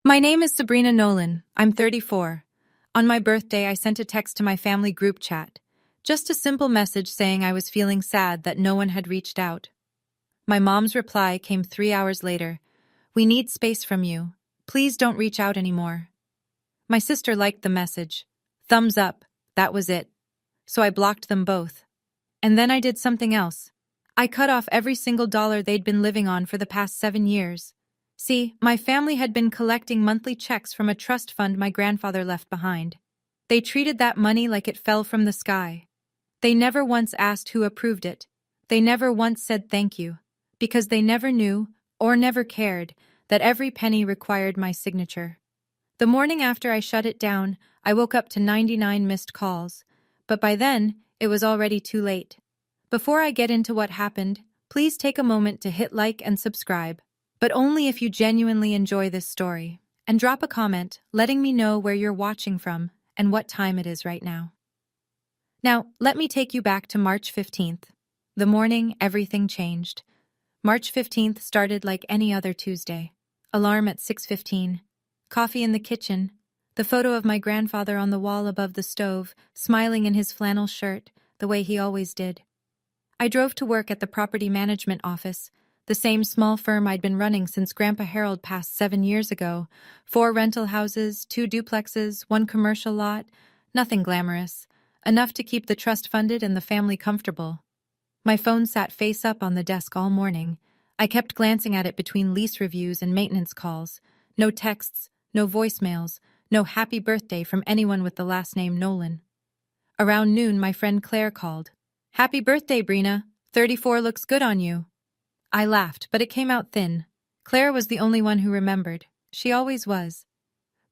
My name is Sabrina Nolan. I'm 34. On my birthday, I sent a text to my family group chat. Just a simple message saying I was feeling sad that no one had reached out. My mom's reply came 3 hours later. "We need space from you. Please don't reach out anymore." My sister liked the message. Thumbs up. That was it. So I blocked them both. And then I did something else. I cut off every single dollar they'd been living on for the past 7 years. See, my family had been collecting monthly checks from a trust fund my grandfather left behind. They treated that money like it fell from the sky. They never once asked who approved it. They never once said thank you, because they never knew, or never cared, that every penny required my signature. The morning after I shut it down, I woke up to 99 missed calls, but by then, it was already too late. Before I get into what happened, please take a moment to hit like and subscribe, but only if you genuinely enjoy this story, and drop a comment letting me know where you're watching from and what time it is right now. Now, let me take you back to March 15th. The morning everything changed. March 15th started like any other Tuesday. Alarm at 6:15. Coffee in the kitchen. The photo of my grandfather on the wall above the stove, smiling in his flannel shirt, the way he always did. I drove to work at the property management office, the same small firm I'd been running since Grandpa Harold passed 7 years ago. 4 rental houses, 2 duplexes, 1 commercial lot. Nothing glamorous. Enough to keep the trust funded and the family comfortable. My phone sat face up on the desk all morning. I kept glancing at it between lease reviews and maintenance calls. No texts, no voicemails, no happy birthday from anyone with the last name Nolan. Around noon, my friend Claire called. "Happy birthday, Brina. 34 looks good on you." I laughed, but it came out thin. Claire was the only one who remembered. She always was.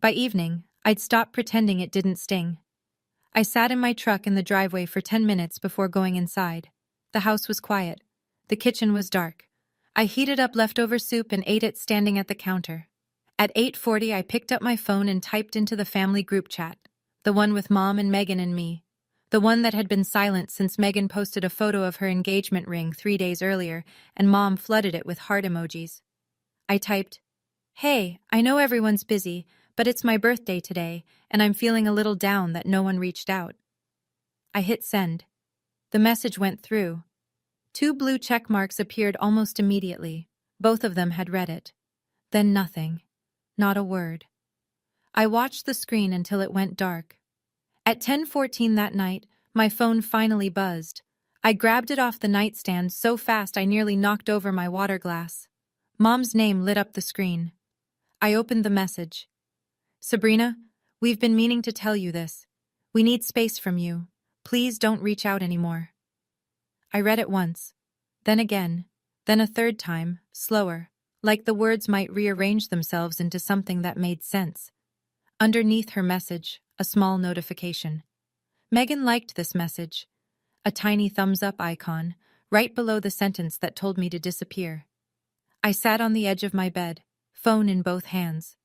By evening, I'd stopped pretending it didn't sting. I sat in my truck in the driveway for 10 minutes before going inside. The house was quiet. The kitchen was dark. I heated up leftover soup and ate it standing at the counter. At 8:40, I picked up my phone and typed into the family group chat, the one with Mom and Megan and me, the one that had been silent since Megan posted a photo of her engagement ring 3 days earlier and Mom flooded it with heart emojis. I typed, "Hey, I know everyone's busy, but it's my birthday today, and I'm feeling a little down that no one reached out." I hit send. The message went through. 2 blue check marks appeared almost immediately. Both of them had read it. Then nothing. Not a word. I watched the screen until it went dark. At 10:14 that night, my phone finally buzzed. I grabbed it off the nightstand so fast I nearly knocked over my water glass. Mom's name lit up the screen. I opened the message. "Sabrina, we've been meaning to tell you this. We need space from you. Please don't reach out anymore." I read it once, then again, then a third time, slower, like the words might rearrange themselves into something that made sense. Underneath her message, a small notification. Megan liked this message. A tiny thumbs-up icon, right below the sentence that told me to disappear. I sat on the edge of my bed, phone in both hands.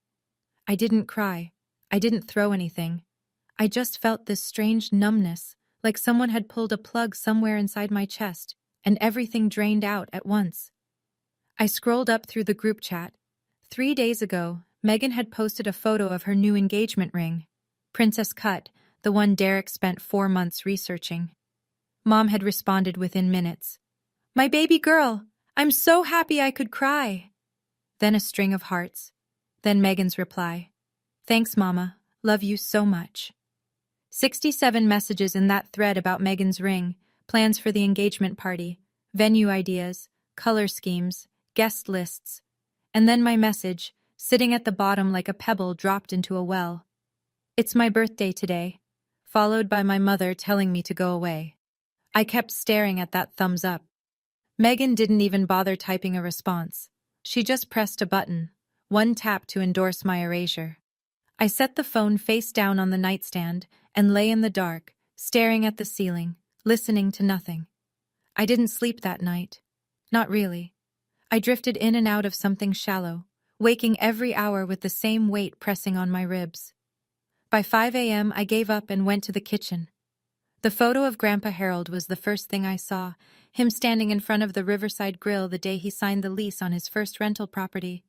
I didn't cry. I didn't throw anything. I just felt this strange numbness, like someone had pulled a plug somewhere inside my chest, and everything drained out at once. I scrolled up through the group chat. 3 days ago, Megan had posted a photo of her new engagement ring. Princess cut, the one Derek spent 4 months researching. Mom had responded within minutes. "My baby girl! I'm so happy I could cry!" Then a string of hearts. Then Megan's reply. "Thanks, Mama. Love you so much." 67 messages in that thread about Megan's ring, plans for the engagement party, venue ideas, color schemes, guest lists. And then my message, sitting at the bottom like a pebble dropped into a well. "It's my birthday today," followed by my mother telling me to go away. I kept staring at that thumbs up. Megan didn't even bother typing a response. She just pressed a button, one tap to endorse my erasure. I set the phone face down on the nightstand and lay in the dark, staring at the ceiling, listening to nothing. I didn't sleep that night. Not really. I drifted in and out of something shallow, waking every hour with the same weight pressing on my ribs. By 5 a.m., I gave up and went to the kitchen. The photo of Grandpa Harold was the first thing I saw, him standing in front of the Riverside Grill the day he signed the lease on his first rental property.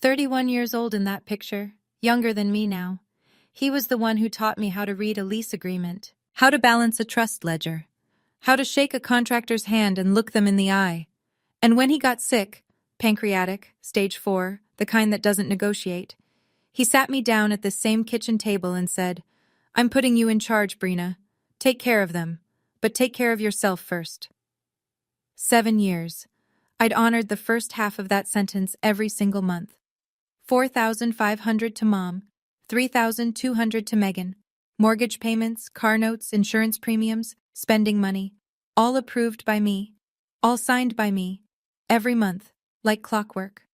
31 years old in that picture, younger than me now. He was the one who taught me how to read a lease agreement, how to balance a trust ledger, how to shake a contractor's hand and look them in the eye. And when he got sick, pancreatic, stage 4, the kind that doesn't negotiate, he sat me down at this same kitchen table and said, "I'm putting you in charge, Brina. Take care of them, but take care of yourself first." 7 years. I'd honored the first half of that sentence every single month. 4,500 to Mom, 3,200 to Megan. Mortgage payments, car notes, insurance premiums, spending money, all approved by me, all signed by me, every month, like clockwork.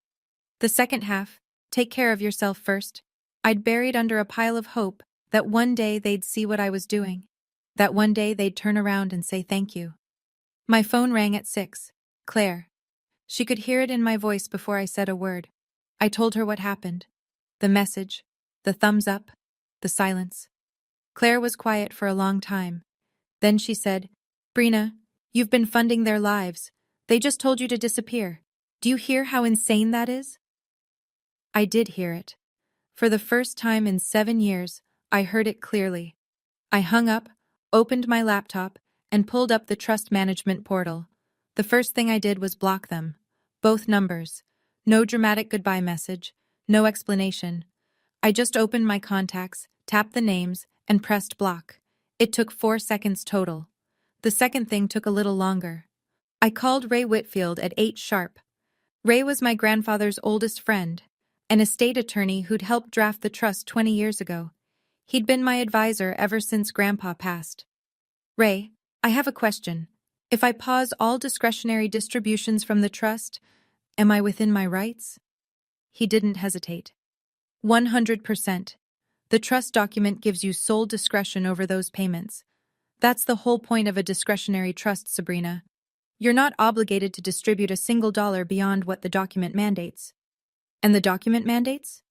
The second half, take care of yourself first, I'd buried under a pile of hope that one day they'd see what I was doing, that one day they'd turn around and say thank you. My phone rang at 6. Claire. She could hear it in my voice before I said a word. I told her what happened. The message, the thumbs up, the silence. Claire was quiet for a long time. Then she said, "Brina, you've been funding their lives. They just told you to disappear. Do you hear how insane that is?" I did hear it. For the first time in 7 years, I heard it clearly. I hung up, opened my laptop, and pulled up the trust management portal. The first thing I did was block them. Both numbers. No dramatic goodbye message. No explanation. I just opened my contacts, tapped the names, and pressed block. It took 4 seconds total. The second thing took a little longer. I called Ray Whitfield at 8 sharp. Ray was my grandfather's oldest friend, an estate attorney who'd helped draft the trust 20 years ago. He'd been my advisor ever since Grandpa passed. "Ray, I have a question. If I pause all discretionary distributions from the trust, am I within my rights?" He didn't hesitate. 100%. The trust document gives you sole discretion over those payments. That's the whole point of a discretionary trust, Sabrina. You're not obligated to distribute a single dollar beyond what the document mandates. And the document mandates?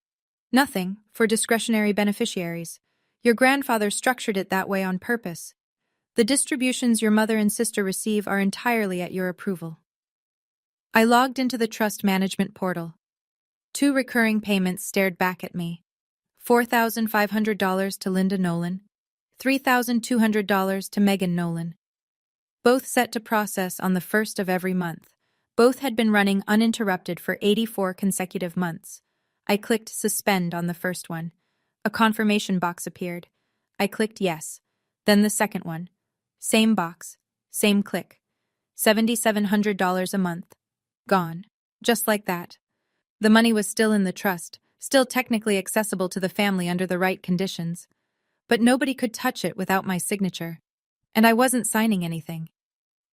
Nothing, for discretionary beneficiaries. Your grandfather structured it that way on purpose. The distributions your mother and sister receive are entirely at your approval. I logged into the trust management portal. 2 recurring payments stared back at me. $4,500 to Linda Nolan, $3,200 to Megan Nolan. Both set to process on the 1st of every month. Both had been running uninterrupted for 84 consecutive months. I clicked suspend on the first one. A confirmation box appeared. I clicked yes. Then the second one. Same box. Same click. $7,700 a month. Gone. Just like that. The money was still in the trust, still technically accessible to the family under the right conditions. But nobody could touch it without my signature. And I wasn't signing anything.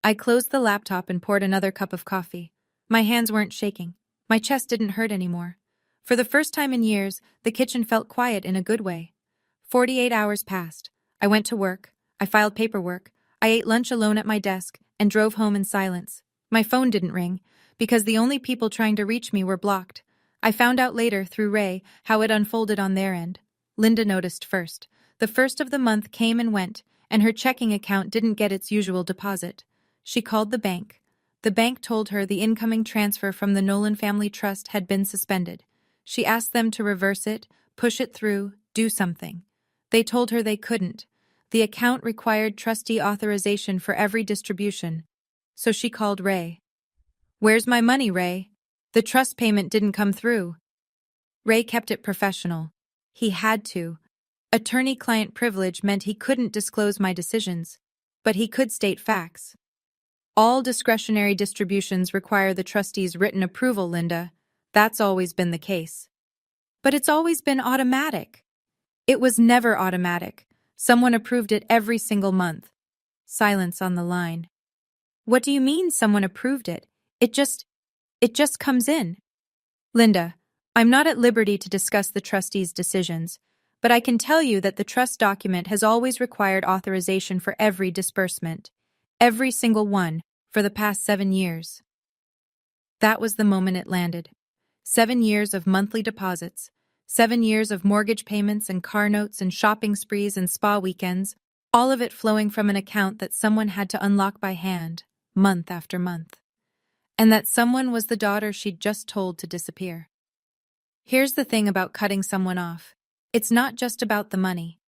I closed the laptop and poured another cup of coffee. My hands weren't shaking. My chest didn't hurt anymore. For the first time in years, the kitchen felt quiet in a good way. 48 hours passed. I went to work. I filed paperwork. I ate lunch alone at my desk and drove home in silence. My phone didn't ring because the only people trying to reach me were blocked. I found out later through Ray how it unfolded on their end. Linda noticed first. The first of the month came and went, and her checking account didn't get its usual deposit. She called the bank. The bank told her the incoming transfer from the Nolan Family Trust had been suspended. She asked them to reverse it, push it through, do something. They told her they couldn't. The account required trustee authorization for every distribution. So she called Ray. "Where's my money, Ray? The trust payment didn't come through." Ray kept it professional. He had to. Attorney-client privilege meant he couldn't disclose my decisions, but he could state facts. "All discretionary distributions require the trustee's written approval, Linda. That's always been the case." "But it's always been automatic." "It was never automatic. Someone approved it every single month." Silence on the line. "What do you mean someone approved it? It just comes in." "Linda, I'm not at liberty to discuss the trustee's decisions, but I can tell you that the trust document has always required authorization for every disbursement. Every single one, for the past 7 years. That was the moment it landed. 7 years of monthly deposits, 7 years of mortgage payments and car notes and shopping sprees and spa weekends, all of it flowing from an account that someone had to unlock by hand, month after month. And that someone was the daughter she'd just told to disappear. Here's the thing about cutting someone off. It's not just about the money.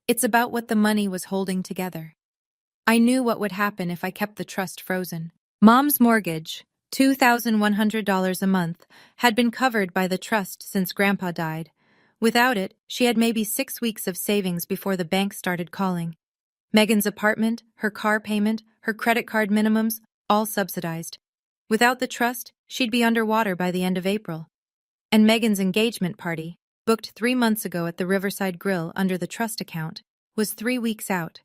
It's about what the money was holding together. I knew what would happen if I kept the trust frozen. Mom's mortgage, $2,100 a month, had been covered by the trust since Grandpa died. Without it, she had maybe 6 weeks of savings before the bank started calling. Megan's apartment, her car payment, her credit card minimums, all subsidized. Without the trust, she'd be underwater by the end of April. And Megan's engagement party, booked 3 months ago at the Riverside Grill under the trust account, was 3 weeks out.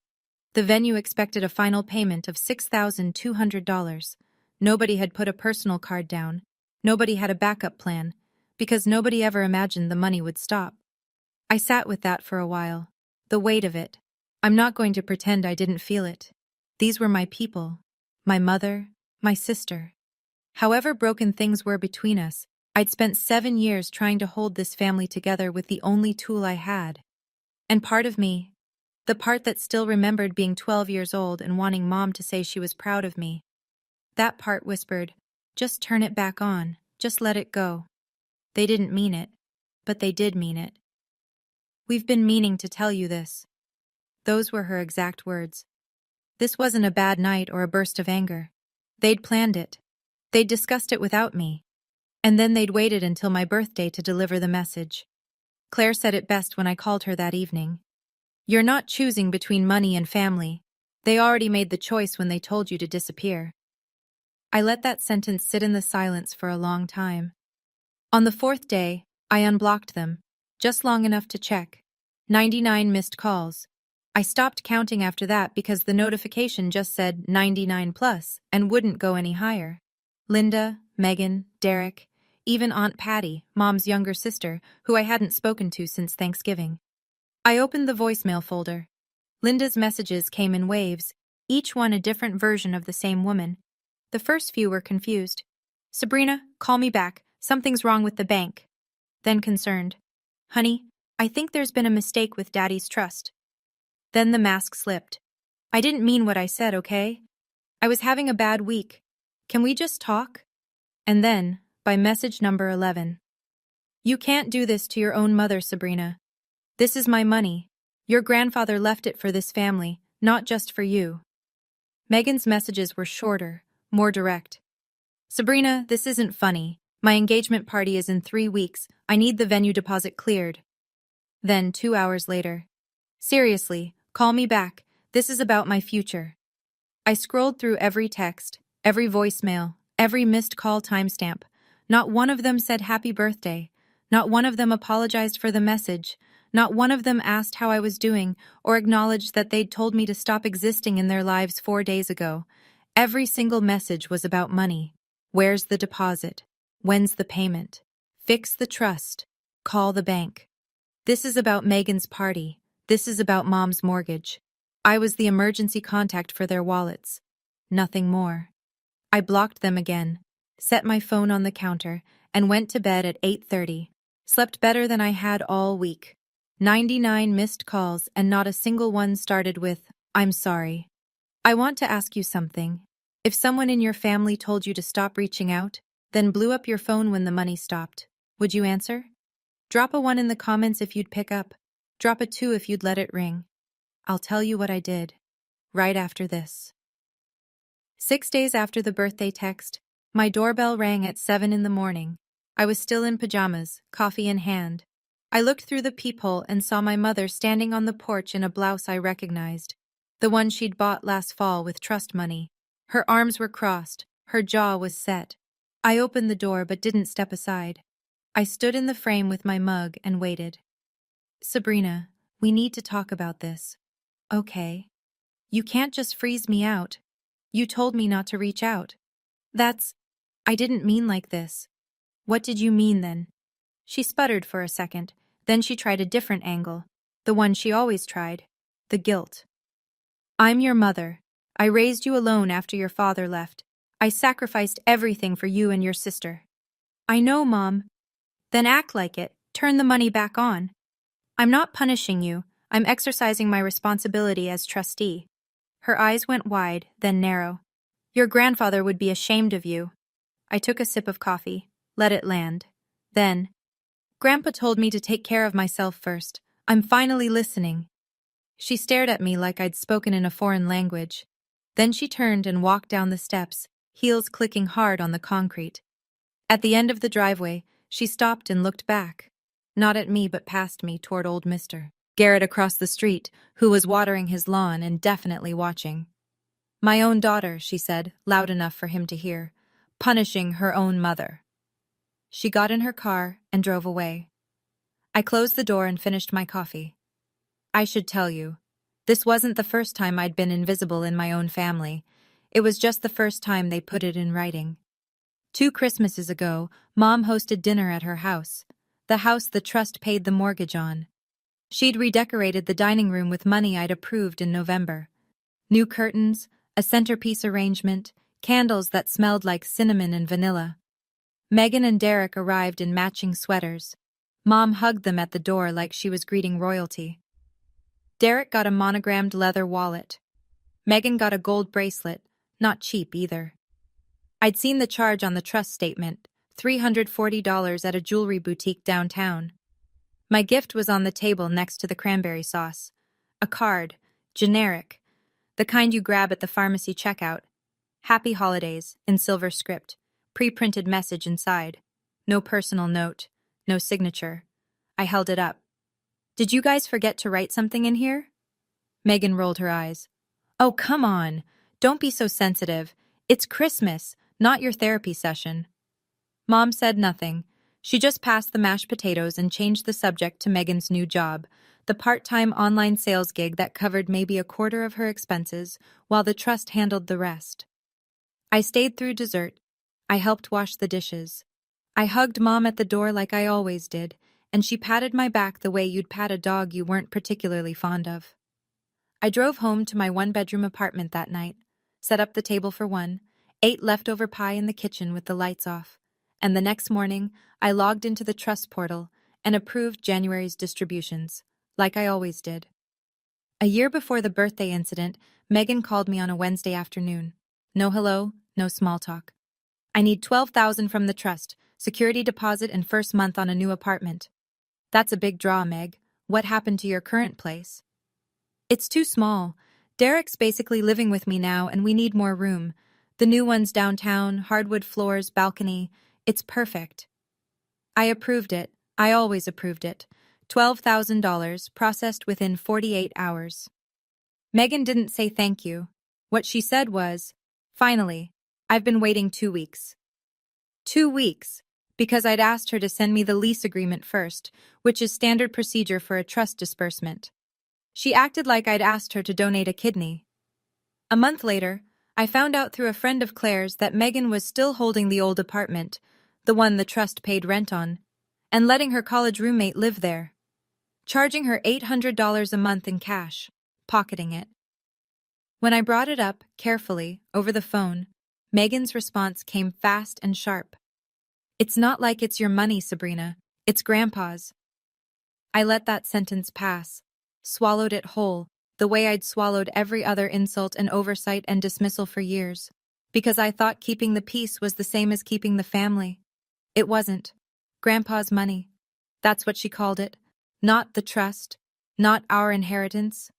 The venue expected a final payment of $6,200. Nobody had put a personal card down. Nobody had a backup plan, because nobody ever imagined the money would stop. I sat with that for a while. The weight of it. I'm not going to pretend I didn't feel it. These were my people. My mother, my sister. However broken things were between us, I'd spent 7 years trying to hold this family together with the only tool I had. And part of me, the part that still remembered being 12 years old and wanting Mom to say she was proud of me, that part whispered, "Just turn it back on, just let it go." They didn't mean it, but they did mean it. "We've been meaning to tell you this." Those were her exact words. This wasn't a bad night or a burst of anger. They'd planned it. They'd discussed it without me. And then they'd waited until my birthday to deliver the message. Claire said it best when I called her that evening. "You're not choosing between money and family. They already made the choice when they told you to disappear." I let that sentence sit in the silence for a long time. On the 4th day, I unblocked them, just long enough to check. 99 missed calls. I stopped counting after that because the notification just said 99 plus and wouldn't go any higher. Linda, Megan, Derek, even Aunt Patty, Mom's younger sister, who I hadn't spoken to since Thanksgiving. I opened the voicemail folder. Linda's messages came in waves, each one a different version of the same woman. The first few were confused. "Sabrina, call me back. Something's wrong with the bank." Then concerned. "Honey, I think there's been a mistake with Daddy's trust." Then the mask slipped. "I didn't mean what I said, okay? I was having a bad week. Can we just talk?" And then, by message number 11. "You can't do this to your own mother, Sabrina. This is my money. Your grandfather left it for this family, not just for you." Megan's messages were shorter, more direct. "Sabrina, this isn't funny. My engagement party is in 3 weeks. I need the venue deposit cleared." Then, 2 hours later. "Seriously, call me back. This is about my future." I scrolled through every text, every voicemail, every missed call timestamp. Not one of them said happy birthday. Not one of them apologized for the message. Not one of them asked how I was doing or acknowledged that they'd told me to stop existing in their lives 4 days ago. Every single message was about money. Where's the deposit? When's the payment? Fix the trust. Call the bank. This is about Megan's party. This is about Mom's mortgage. I was the emergency contact for their wallets. Nothing more. I blocked them again, set my phone on the counter, and went to bed at 8:30. Slept better than I had all week. 99 missed calls and not a single one started with, "I'm sorry." I want to ask you something. If someone in your family told you to stop reaching out, then blew up your phone when the money stopped, would you answer? Drop a 1 in the comments if you'd pick up. Drop a 2 if you'd let it ring. I'll tell you what I did. Right after this. 6 days after the birthday text, my doorbell rang at 7 in the morning. I was still in pajamas, coffee in hand. I looked through the peephole and saw my mother standing on the porch in a blouse I recognized. The one she'd bought last fall with trust money. Her arms were crossed, her jaw was set. I opened the door but didn't step aside. I stood in the frame with my mug and waited. "Sabrina, we need to talk about this." "Okay." "You can't just freeze me out. You told me not to reach out." I didn't mean like this." "What did you mean then?" She sputtered for a second, then she tried a different angle. The one she always tried. The guilt. "I'm your mother. I raised you alone after your father left. I sacrificed everything for you and your sister." "I know, Mom." "Then act like it. Turn the money back on." "I'm not punishing you. I'm exercising my responsibility as trustee." Her eyes went wide, then narrow. "Your grandfather would be ashamed of you." I took a sip of coffee, let it land. Then, Grandpa told me to take care of myself first. I'm finally listening. She stared at me like I'd spoken in a foreign language. Then she turned and walked down the steps, heels clicking hard on the concrete. At the end of the driveway, she stopped and looked back. Not at me, but past me toward old Mr. Garrett across the street, who was watering his lawn and definitely watching. My own daughter, she said, loud enough for him to hear, punishing her own mother. She got in her car and drove away. I closed the door and finished my coffee. I should tell you, this wasn't the first time I'd been invisible in my own family. It was just the first time they put it in writing. 2 Christmases ago, Mom hosted dinner at her house, the house the trust paid the mortgage on. She'd redecorated the dining room with money I'd approved in November. New curtains, a centerpiece arrangement, candles that smelled like cinnamon and vanilla. Megan and Derek arrived in matching sweaters. Mom hugged them at the door like she was greeting royalty. Derek got a monogrammed leather wallet. Megan got a gold bracelet, not cheap either. I'd seen the charge on the trust statement, $340 at a jewelry boutique downtown. My gift was on the table next to the cranberry sauce. A card, generic, the kind you grab at the pharmacy checkout. Happy Holidays, in silver script, pre-printed message inside. No personal note, no signature. I held it up. Did you guys forget to write something in here? Megan rolled her eyes. Oh, come on. Don't be so sensitive. It's Christmas, not your therapy session. Mom said nothing. She just passed the mashed potatoes and changed the subject to Megan's new job, the part-time online sales gig that covered maybe a quarter of her expenses, while the trust handled the rest. I stayed through dessert. I helped wash the dishes. I hugged Mom at the door like I always did, and she patted my back the way you'd pat a dog you weren't particularly fond of. I drove home to my 1-bedroom apartment that night, set up the table for one, ate leftover pie in the kitchen with the lights off, and the next morning I logged into the trust portal and approved January's distributions, like I always did. A year before the birthday incident, Megan called me on a Wednesday afternoon. No hello, no small talk. I need $12,000 from the trust, security deposit and first month on a new apartment. That's a big draw, Meg. What happened to your current place? It's too small. Derek's basically living with me now and we need more room. The new one's downtown, hardwood floors, balcony. It's perfect. I approved it. I always approved it. $12,000, processed within 48 hours. Megan didn't say thank you. What she said was, finally, I've been waiting 2 weeks. 2 weeks, because I'd asked her to send me the lease agreement first, which is standard procedure for a trust disbursement. She acted like I'd asked her to donate a kidney. A month later, I found out through a friend of Claire's that Megan was still holding the old apartment, the one the trust paid rent on, and letting her college roommate live there, charging her $800 a month in cash, pocketing it. When I brought it up, carefully, over the phone, Megan's response came fast and sharp. It's not like it's your money, Sabrina. It's Grandpa's. I let that sentence pass, swallowed it whole, the way I'd swallowed every other insult and oversight and dismissal for years, because I thought keeping the peace was the same as keeping the family. It wasn't. Grandpa's money. That's what she called it. Not the trust. Not our inheritance.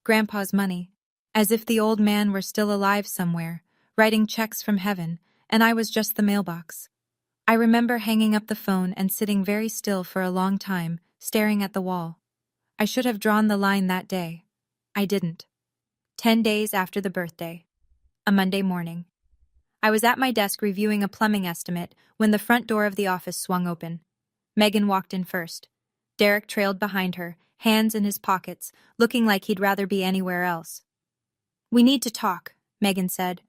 Grandpa's money. As if the old man were still alive somewhere, writing checks from heaven, and I was just the mailbox. I remember hanging up the phone and sitting very still for a long time, staring at the wall. I should have drawn the line that day. I didn't. 10 days after the birthday. A Monday morning. I was at my desk reviewing a plumbing estimate when the front door of the office swung open. Megan walked in first. Derek trailed behind her, hands in his pockets, looking like he'd rather be anywhere else. We need to talk, Megan said.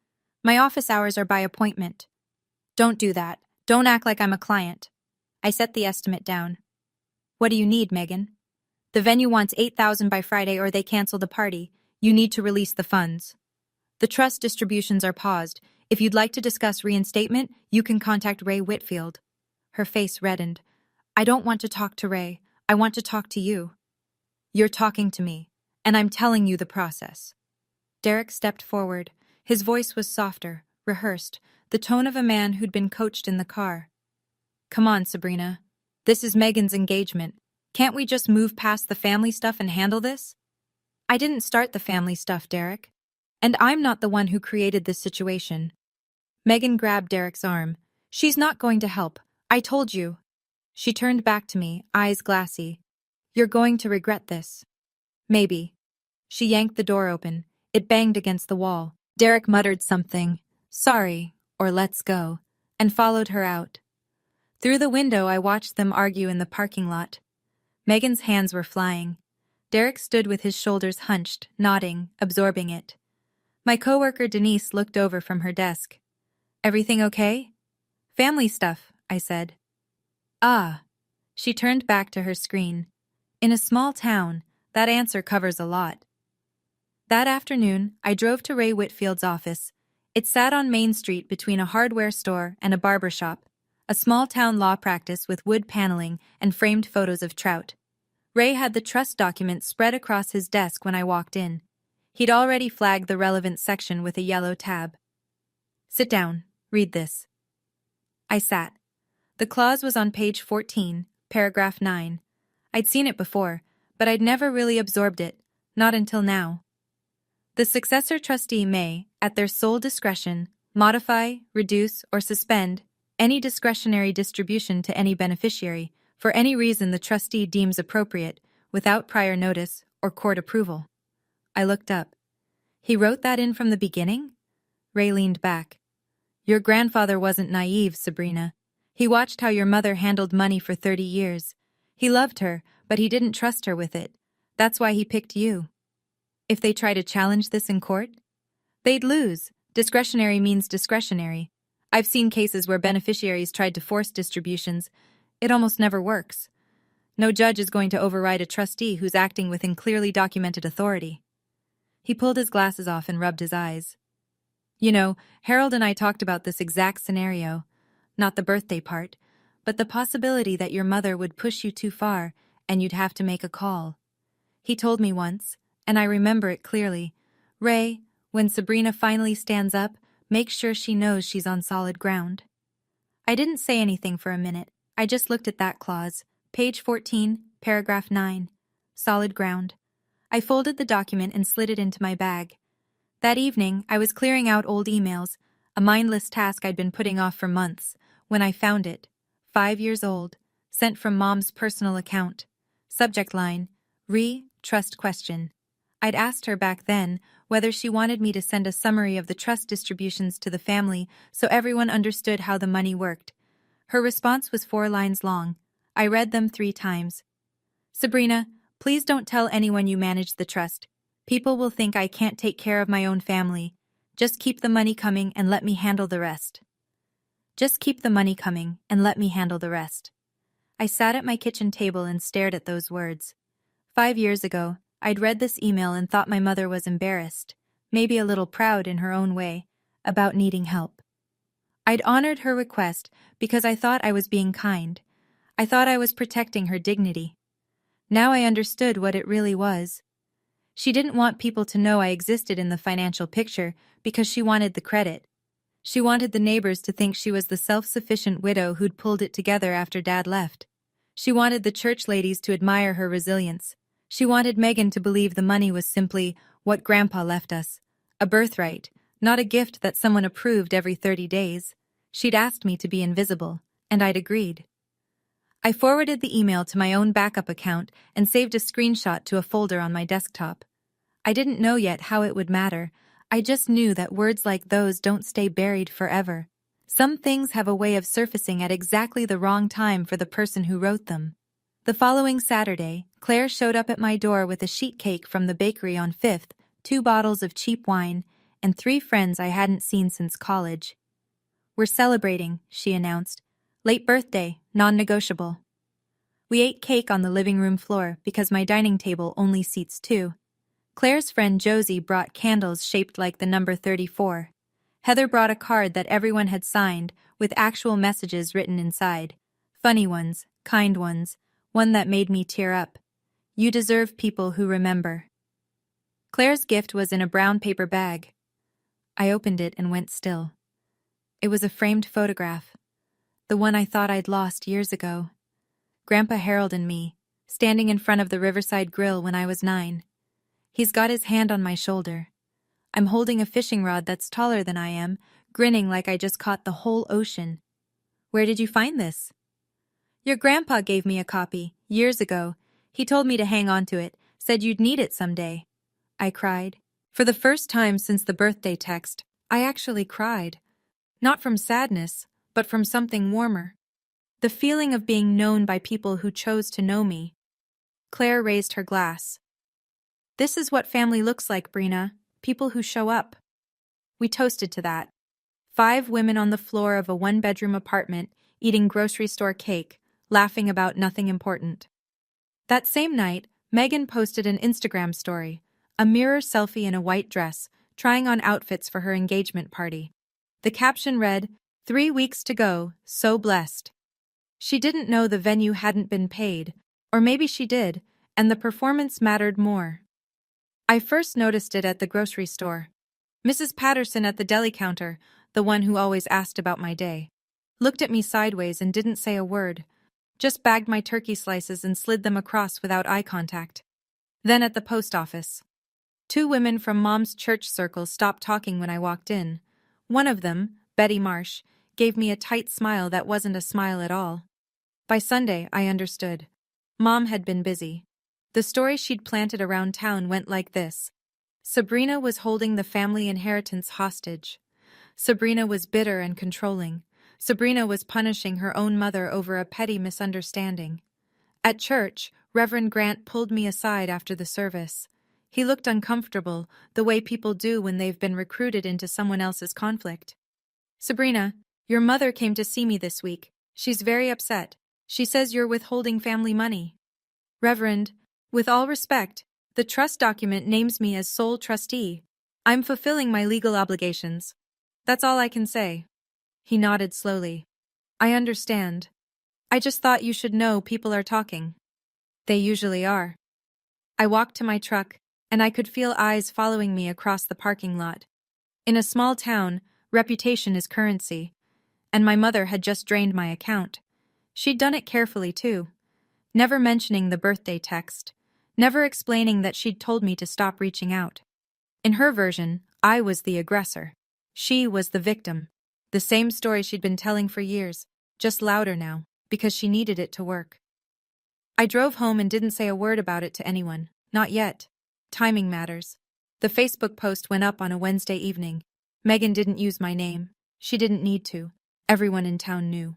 My office hours are by appointment. Don't do that. Don't act like I'm a client. I set the estimate down. What do you need, Megan? The venue wants $8,000 by Friday or they cancel the party. You need to release the funds. The trust distributions are paused. If you'd like to discuss reinstatement, you can contact Ray Whitfield. Her face reddened. I don't want to talk to Ray. I want to talk to you. You're talking to me, and I'm telling you the process. Derek stepped forward. His voice was softer, rehearsed, the tone of a man who'd been coached in the car. Come on, Sabrina. This is Megan's engagement. Can't we just move past the family stuff and handle this? I didn't start the family stuff, Derek. And I'm not the one who created this situation. Megan grabbed Derek's arm. She's not going to help. I told you. She turned back to me, eyes glassy. You're going to regret this. Maybe. She yanked the door open. It banged against the wall. Derek muttered something, sorry, or let's go, and followed her out. Through the window, I watched them argue in the parking lot. Megan's hands were flying. Derek stood with his shoulders hunched, nodding, absorbing it. My coworker Denise looked over from her desk. Everything okay? Family stuff, I said. Ah. She turned back to her screen. In a small town, that answer covers a lot. That afternoon, I drove to Ray Whitfield's office. It sat on Main Street between a hardware store and a barber shop, a small-town law practice with wood paneling and framed photos of trout. Ray had the trust documents spread across his desk when I walked in. He'd already flagged the relevant section with a yellow tab. Sit down. Read this. I sat. The clause was on page 14, paragraph 9. I'd seen it before, but I'd never really absorbed it, not until now. The successor trustee may, at their sole discretion, modify, reduce, or suspend any discretionary distribution to any beneficiary for any reason the trustee deems appropriate, without prior notice or court approval. I looked up. He wrote that in from the beginning? Ray leaned back. Your grandfather wasn't naive, Sabrina. He watched how your mother handled money for 30 years. He loved her, but he didn't trust her with it. That's why he picked you. If they try to challenge this in court, they'd lose. Discretionary means discretionary. I've seen cases where beneficiaries tried to force distributions. It almost never works. No judge is going to override a trustee who's acting within clearly documented authority. He pulled his glasses off and rubbed his eyes. You know, Harold and I talked about this exact scenario. Not the birthday part, but the possibility that your mother would push you too far and you'd have to make a call. He told me once, and I remember it clearly, Ray, when Sabrina finally stands up, make sure she knows she's on solid ground. I didn't say anything for a minute. I just looked at that clause, page 14, paragraph 9. Solid ground. I folded the document and slid it into my bag. That evening, I was clearing out old emails, a mindless task I'd been putting off for months, when I found it. 5 years old, sent from Mom's personal account. Subject line, trust question. I'd asked her back then whether she wanted me to send a summary of the trust distributions to the family so everyone understood how the money worked. Her response was 4 lines long. I read them 3 times. Sabrina, please don't tell anyone you manage the trust. People will think I can't take care of my own family. Just keep the money coming and let me handle the rest. Just keep the money coming and let me handle the rest. I sat at my kitchen table and stared at those words. 5 years ago, I'd read this email and thought my mother was embarrassed, maybe a little proud in her own way, about needing help. I'd honored her request because I thought I was being kind. I thought I was protecting her dignity. Now I understood what it really was. She didn't want people to know I existed in the financial picture because she wanted the credit. She wanted the neighbors to think she was the self-sufficient widow who'd pulled it together after Dad left. She wanted the church ladies to admire her resilience. She wanted Megan to believe the money was simply what Grandpa left us, a birthright, not a gift that someone approved every 30 days. She'd asked me to be invisible, and I'd agreed. I forwarded the email to my own backup account and saved a screenshot to a folder on my desktop. I didn't know yet how it would matter. I just knew that words like those don't stay buried forever. Some things have a way of surfacing at exactly the wrong time for the person who wrote them. The following Saturday, Claire showed up at my door with a sheet cake from the bakery on 5th, 2 bottles of cheap wine, and 3 friends I hadn't seen since college. We're celebrating, she announced. Late birthday, non-negotiable. We ate cake on the living room floor because my dining table only seats 2. Claire's friend Josie brought candles shaped like the number 34. Heather brought a card that everyone had signed with actual messages written inside. Funny ones, kind ones, one that made me tear up. You deserve people who remember. Claire's gift was in a brown paper bag. I opened it and went still. It was a framed photograph, the one I thought I'd lost years ago. Grandpa Harold and me, standing in front of the Riverside Grill when I was 9. He's got his hand on my shoulder. I'm holding a fishing rod that's taller than I am, grinning like I just caught the whole ocean. Where did you find this? Your grandpa gave me a copy, years ago. He told me to hang on to it, said you'd need it someday. I cried. For the first time since the birthday text, I actually cried. Not from sadness, but from something warmer. The feeling of being known by people who chose to know me. Claire raised her glass. This is what family looks like, Brina. People who show up. We toasted to that. 5 women on the floor of a 1-bedroom apartment, eating grocery store cake, laughing about nothing important. That same night, Megan posted an Instagram story, a mirror selfie in a white dress, trying on outfits for her engagement party. The caption read, 3 weeks to go, so blessed. She didn't know the venue hadn't been paid, or maybe she did, and the performance mattered more. I first noticed it at the grocery store. Mrs. Patterson at the deli counter, the one who always asked about my day, looked at me sideways and didn't say a word, just bagged my turkey slices and slid them across without eye contact. Then at the post office. 2 women from Mom's church circle stopped talking when I walked in. One of them, Betty Marsh, gave me a tight smile that wasn't a smile at all. By Sunday, I understood. Mom had been busy. The story she'd planted around town went like this. Sabrina was holding the family inheritance hostage. Sabrina was bitter and controlling. Sabrina was punishing her own mother over a petty misunderstanding. At church, Reverend Grant pulled me aside after the service. He looked uncomfortable, the way people do when they've been recruited into someone else's conflict. Sabrina, your mother came to see me this week. She's very upset. She says you're withholding family money. Reverend, with all respect, the trust document names me as sole trustee. I'm fulfilling my legal obligations. That's all I can say. He nodded slowly. I understand. I just thought you should know people are talking. They usually are. I walked to my truck, and I could feel eyes following me across the parking lot. In a small town, reputation is currency, and my mother had just drained my account. She'd done it carefully, too, never mentioning the birthday text, never explaining that she'd told me to stop reaching out. In her version, I was the aggressor. She was the victim. The same story she'd been telling for years, just louder now, because she needed it to work. I drove home and didn't say a word about it to anyone. Not yet. Timing matters. The Facebook post went up on a Wednesday evening. Megan didn't use my name. She didn't need to. Everyone in town knew.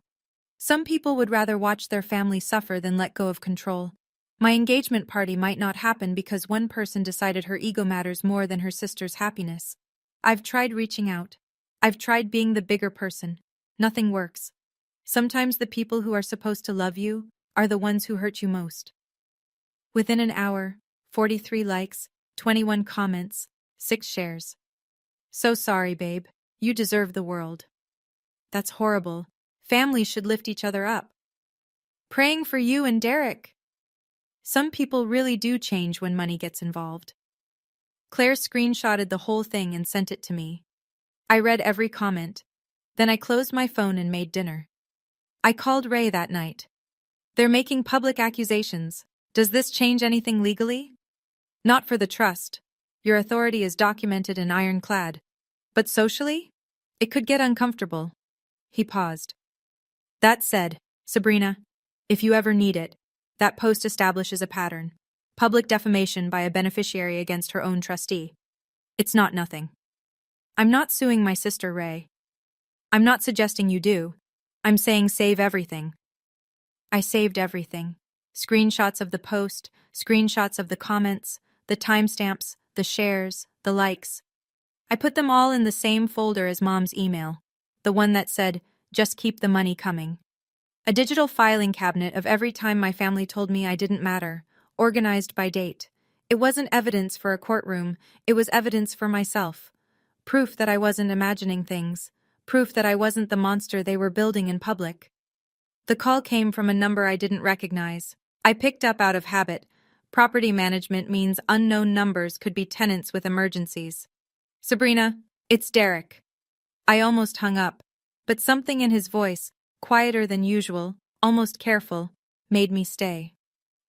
Some people would rather watch their family suffer than let go of control. My engagement party might not happen because one person decided her ego matters more than her sister's happiness. I've tried reaching out. I've tried being the bigger person. Nothing works. Sometimes the people who are supposed to love you are the ones who hurt you most. Within an hour, 43 likes, 21 comments, 6 shares. So sorry, babe. You deserve the world. That's horrible. Families should lift each other up. Praying for you and Derek. Some people really do change when money gets involved. Claire screenshotted the whole thing and sent it to me. I read every comment. Then I closed my phone and made dinner. I called Ray that night. They're making public accusations. Does this change anything legally? Not for the trust. Your authority is documented and ironclad. But socially? It could get uncomfortable. He paused. That said, Sabrina, if you ever need it, that post establishes a pattern. Public defamation by a beneficiary against her own trustee. It's not nothing. I'm not suing my sister, Ray. I'm not suggesting you do. I'm saying save everything. I saved everything. Screenshots of the post, screenshots of the comments, the timestamps, the shares, the likes. I put them all in the same folder as Mom's email, the one that said, just keep the money coming. A digital filing cabinet of every time my family told me I didn't matter, organized by date. It wasn't evidence for a courtroom, it was evidence for myself. Proof that I wasn't imagining things. Proof that I wasn't the monster they were building in public. The call came from a number I didn't recognize. I picked up out of habit. Property management means unknown numbers could be tenants with emergencies. Sabrina, it's Derek. I almost hung up, but something in his voice, quieter than usual, almost careful, made me stay.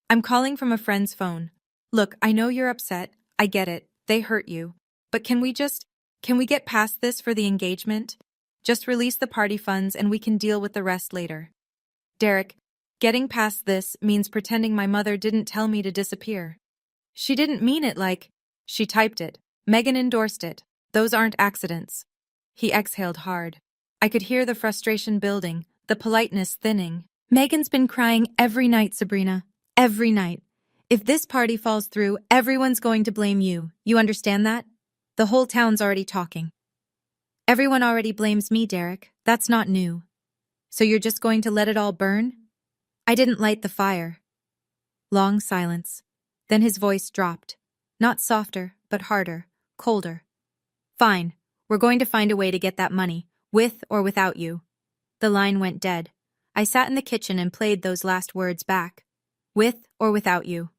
I'm calling from a friend's phone. Look, I know you're upset. I get it. They hurt you. But can we get past this for the engagement? Just release the party funds and we can deal with the rest later. Derek, getting past this means pretending my mother didn't tell me to disappear. She didn't mean it like, she typed it. Megan endorsed it. Those aren't accidents. He exhaled hard. I could hear the frustration building, the politeness thinning. Megan's been crying every night, Sabrina. Every night. If this party falls through, everyone's going to blame you. You understand that? The whole town's already talking. Everyone already blames me, Derek. That's not new. So you're just going to let it all burn? I didn't light the fire. Long silence. Then his voice dropped. Not softer, but harder, colder. Fine. We're going to find a way to get that money, with or without you. The line went dead. I sat in the kitchen and played those last words back. With or without you.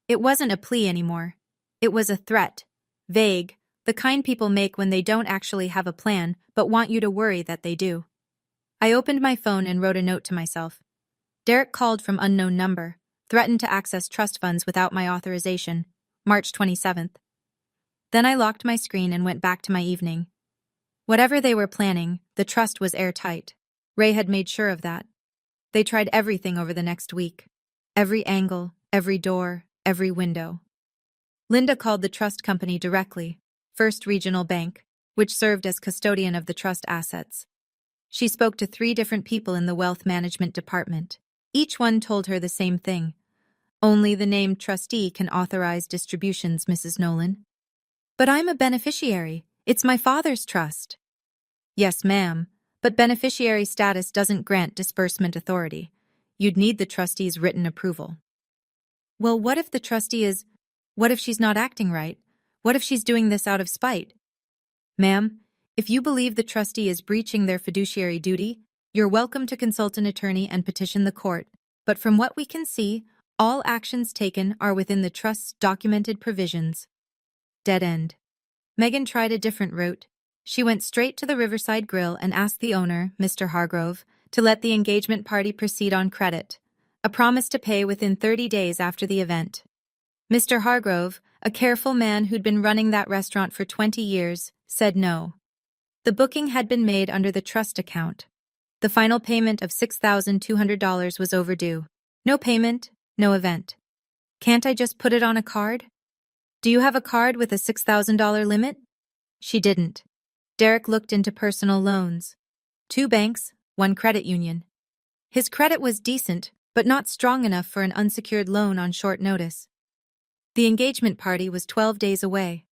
It wasn't a plea anymore. It was a threat. Vague, the kind people make when they don't actually have a plan, but want you to worry that they do. I opened my phone and wrote a note to myself. Derek called from unknown number, threatened to access trust funds without my authorization, March 27th. Then I locked my screen and went back to my evening. Whatever they were planning, the trust was airtight. Ray had made sure of that. They tried everything over the next week. Every angle, every door, every window. Linda called the trust company directly, First Regional Bank, which served as custodian of the trust assets. She spoke to 3 different people in the wealth management department. Each one told her the same thing. Only the named trustee can authorize distributions, Mrs. Nolan. But I'm a beneficiary. It's my father's trust. Yes, ma'am, but beneficiary status doesn't grant disbursement authority. You'd need the trustee's written approval. Well, what if she's not acting right? What if she's doing this out of spite? Ma'am, if you believe the trustee is breaching their fiduciary duty, you're welcome to consult an attorney and petition the court, but from what we can see, all actions taken are within the trust's documented provisions. Dead end. Megan tried a different route. She went straight to the Riverside Grill and asked the owner, Mr. Hargrove, to let the engagement party proceed on credit, a promise to pay within 30 days after the event. Mr. Hargrove, a careful man who'd been running that restaurant for 20 years, said no. The booking had been made under the trust account. The final payment of $6,200 was overdue. No payment, no event. Can't I just put it on a card? Do you have a card with a $6,000 limit? She didn't. Derek looked into personal loans. 2 banks, 1 credit union. His credit was decent, but not strong enough for an unsecured loan on short notice. The engagement party was 12 days away.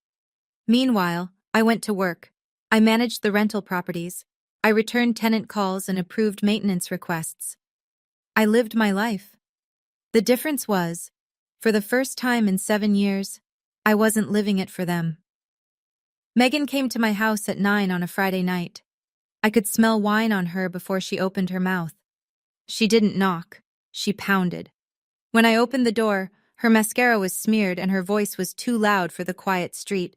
Meanwhile, I went to work. I managed the rental properties. I returned tenant calls and approved maintenance requests. I lived my life. The difference was, for the first time in 7 years, I wasn't living it for them. Megan came to my house at 9 on a Friday night. I could smell wine on her before she opened her mouth. She didn't knock. She pounded. When I opened the door, her mascara was smeared and her voice was too loud for the quiet street.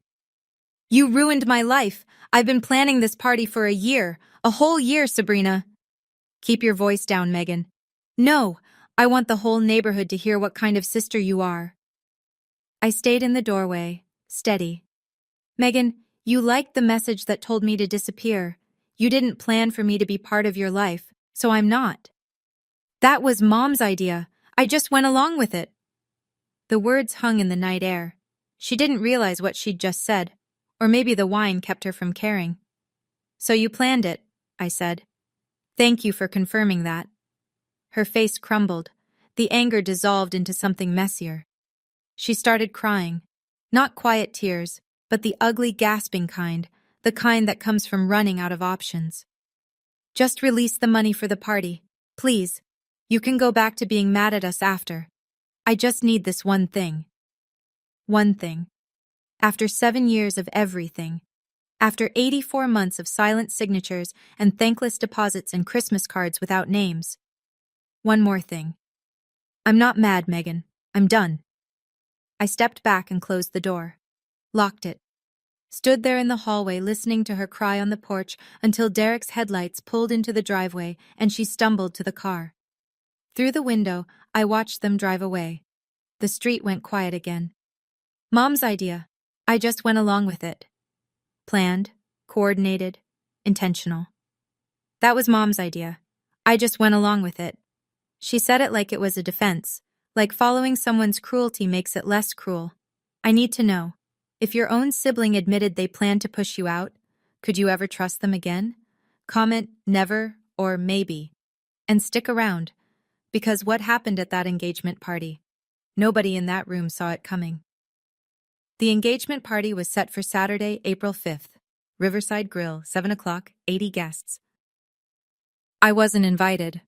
You ruined my life. I've been planning this party for a whole year, Sabrina. Keep your voice down, Megan. No, I want the whole neighborhood to hear what kind of sister you are. I stayed in the doorway, steady. Megan, you liked the message that told me to disappear. You didn't plan for me to be part of your life, so I'm not. That was Mom's idea. I just went along with it. The words hung in the night air. She didn't realize what she'd just said, or maybe the wine kept her from caring. So you planned it, I said. Thank you for confirming that. Her face crumbled. The anger dissolved into something messier. She started crying. Not quiet tears, but the ugly gasping kind, the kind that comes from running out of options. Just release the money for the party, please. You can go back to being mad at us after. I just need this one thing. One thing. After 7 years of everything, after 84 months of silent signatures and thankless deposits and Christmas cards without names. One more thing. I'm not mad, Megan. I'm done. I stepped back and closed the door. Locked it. Stood there in the hallway listening to her cry on the porch until Derek's headlights pulled into the driveway and she stumbled to the car. Through the window, I watched them drive away. The street went quiet again. Mom's idea. I just went along with it. Planned, coordinated, intentional. That was Mom's idea. I just went along with it. She said it like it was a defense, like following someone's cruelty makes it less cruel. I need to know. If your own sibling admitted they planned to push you out, could you ever trust them again? Comment never or maybe. And stick around, because what happened at that engagement party? Nobody in that room saw it coming. The engagement party was set for Saturday, April 5th. Riverside Grill, 7 o'clock, 80 guests. I wasn't invited.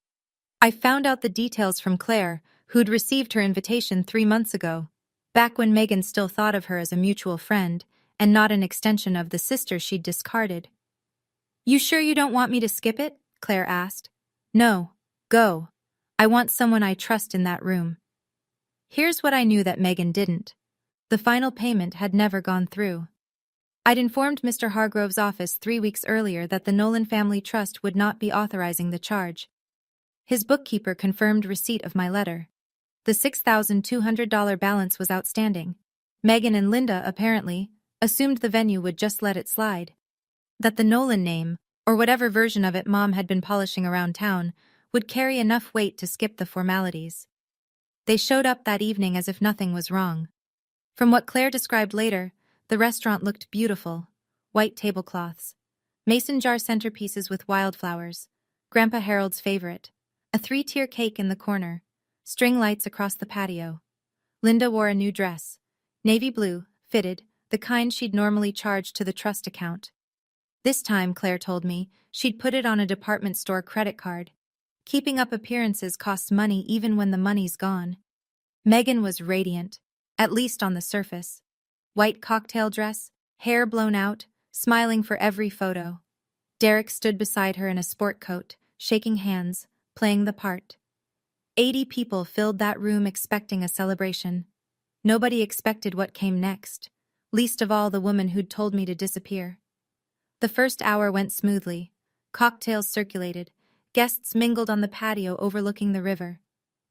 I found out the details from Claire, who'd received her invitation 3 months ago, back when Megan still thought of her as a mutual friend and not an extension of the sister she'd discarded. You sure you don't want me to skip it? Claire asked. No, go. I want someone I trust in that room. Here's what I knew that Megan didn't. The final payment had never gone through. I'd informed Mr. Hargrove's office 3 weeks earlier that the Nolan Family Trust would not be authorizing the charge. His bookkeeper confirmed receipt of my letter. The $6,200 balance was outstanding. Megan and Linda, apparently, assumed the venue would just let it slide. That the Nolan name, or whatever version of it Mom had been polishing around town, would carry enough weight to skip the formalities. They showed up that evening as if nothing was wrong. From what Claire described later, the restaurant looked beautiful. White tablecloths, mason jar centerpieces with wildflowers, Grandpa Harold's favorite, a 3-tier cake in the corner, string lights across the patio. Linda wore a new dress, navy blue, fitted, the kind she'd normally charge to the trust account. This time, Claire told me, she'd put it on a department store credit card. Keeping up appearances costs money even when the money's gone. Megan was radiant, at least on the surface. White cocktail dress, hair blown out, smiling for every photo. Derek stood beside her in a sport coat, shaking hands, playing the part. 80 people filled that room expecting a celebration. Nobody expected what came next, least of all the woman who'd told me to disappear. The first hour went smoothly. Cocktails circulated. Guests mingled on the patio overlooking the river.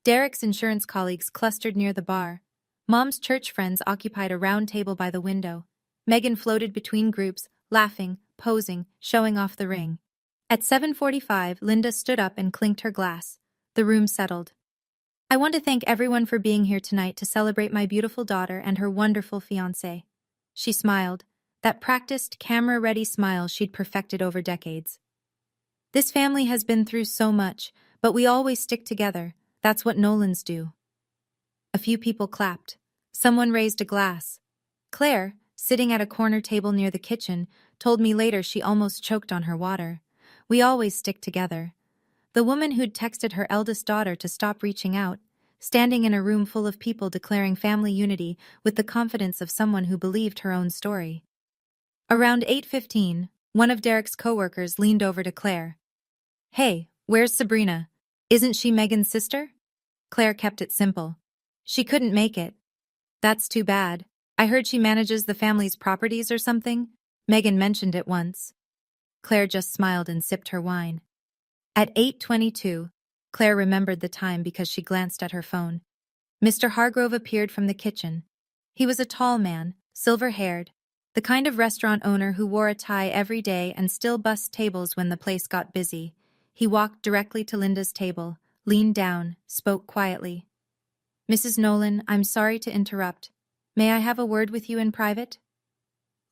Derek's insurance colleagues clustered near the bar. Mom's church friends occupied a round table by the window. Megan floated between groups, laughing, posing, showing off the ring. At 7:45, Linda stood up and clinked her glass. The room settled. I want to thank everyone for being here tonight to celebrate my beautiful daughter and her wonderful fiancé. She smiled, that practiced, camera-ready smile she'd perfected over decades. This family has been through so much, but we always stick together. That's what Nolans do. A few people clapped. Someone raised a glass. Claire, sitting at a corner table near the kitchen, told me later she almost choked on her water. We always stick together. The woman who'd texted her eldest daughter to stop reaching out, standing in a room full of people declaring family unity with the confidence of someone who believed her own story. Around 8:15, one of Derek's coworkers leaned over to Claire. Hey, where's Sabrina? Isn't she Megan's sister? Claire kept it simple. She couldn't make it. That's too bad. I heard she manages the family's properties or something. Megan mentioned it once. Claire just smiled and sipped her wine. At 8:22, Claire remembered the time because she glanced at her phone. Mr. Hargrove appeared from the kitchen. He was a tall man, silver-haired, the kind of restaurant owner who wore a tie every day and still bussed tables when the place got busy. He walked directly to Linda's table, leaned down, spoke quietly. Mrs. Nolan, I'm sorry to interrupt. May I have a word with you in private?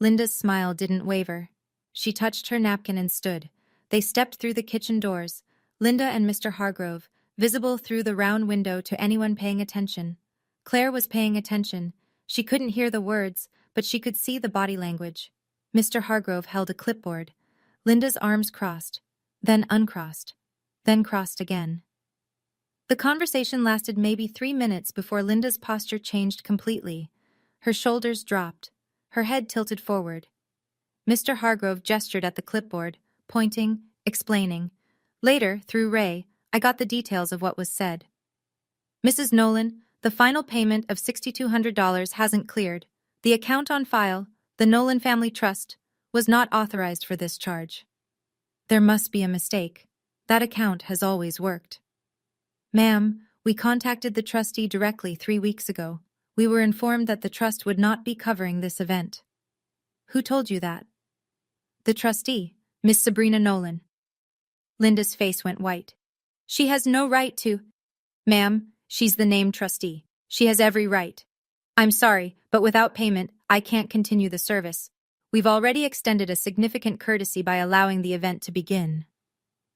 Linda's smile didn't waver. She touched her napkin and stood. They stepped through the kitchen doors, Linda and Mr. Hargrove, visible through the round window to anyone paying attention. Claire was paying attention. She couldn't hear the words, but she could see the body language. Mr. Hargrove held a clipboard. Linda's arms crossed, then uncrossed, then crossed again. The conversation lasted maybe 3 minutes before Linda's posture changed completely. Her shoulders dropped, her head tilted forward. Mr. Hargrove gestured at the clipboard, pointing, explaining. Later, through Ray, I got the details of what was said. Mrs. Nolan, the final payment of $6,200 hasn't cleared. The account on file, the Nolan Family Trust, was not authorized for this charge. There must be a mistake. That account has always worked. Ma'am, we contacted the trustee directly 3 weeks ago. We were informed that the trust would not be covering this event. Who told you that? The trustee, Miss Sabrina Nolan. Linda's face went white. She has no right to. Ma'am, she's the named trustee. She has every right. I'm sorry, but without payment, I can't continue the service. We've already extended a significant courtesy by allowing the event to begin.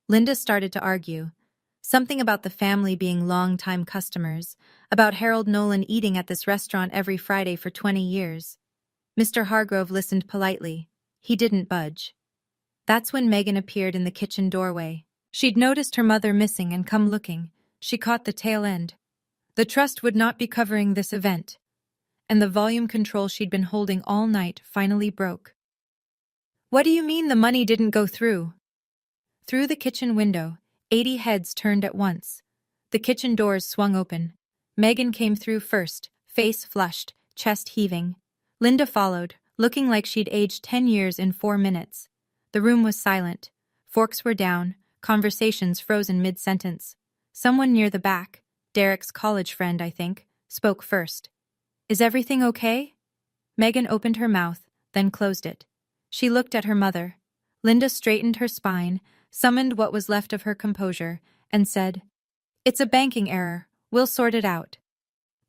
Linda started to argue. Something about the family being long-time customers, about Harold Nolan eating at this restaurant every Friday for 20 years. Mr. Hargrove listened politely. He didn't budge. That's when Megan appeared in the kitchen doorway. She'd noticed her mother missing and come looking. She caught the tail end. The trust would not be covering this event. And the volume control she'd been holding all night finally broke. What do you mean the money didn't go through? Through the kitchen window, 80 heads turned at once. The kitchen doors swung open. Megan came through first, face flushed, chest heaving. Linda followed, looking like she'd aged 10 years in 4 minutes. The room was silent. Forks were down, conversations frozen mid-sentence. Someone near the back, Derek's college friend, I think, spoke first. Is everything okay? Megan opened her mouth, then closed it. She looked at her mother. Linda straightened her spine, summoned what was left of her composure, and said, It's a banking error. We'll sort it out.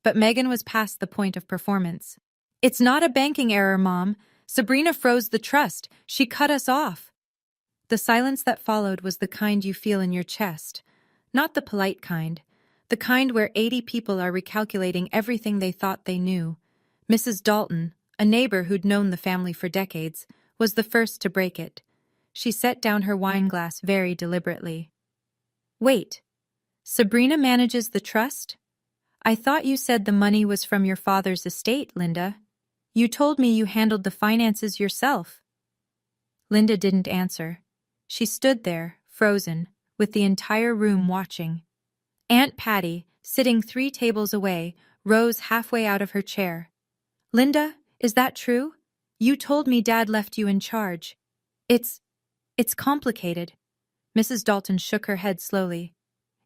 But Megan was past the point of performance. It's not a banking error, Mom. Sabrina froze the trust. She cut us off. The silence that followed was the kind you feel in your chest. Not the polite kind. The kind where 80 people are recalculating everything they thought they knew. Mrs. Dalton, a neighbor who'd known the family for decades, was the first to break it. She set down her wineglass very deliberately. Wait. Sabrina manages the trust? I thought you said the money was from your father's estate, Linda. You told me you handled the finances yourself. Linda didn't answer. She stood there, frozen, with the entire room watching. Aunt Patty, sitting 3 tables away, rose halfway out of her chair. Linda, is that true? You told me Dad left you in charge. It's complicated. Mrs. Dalton shook her head slowly.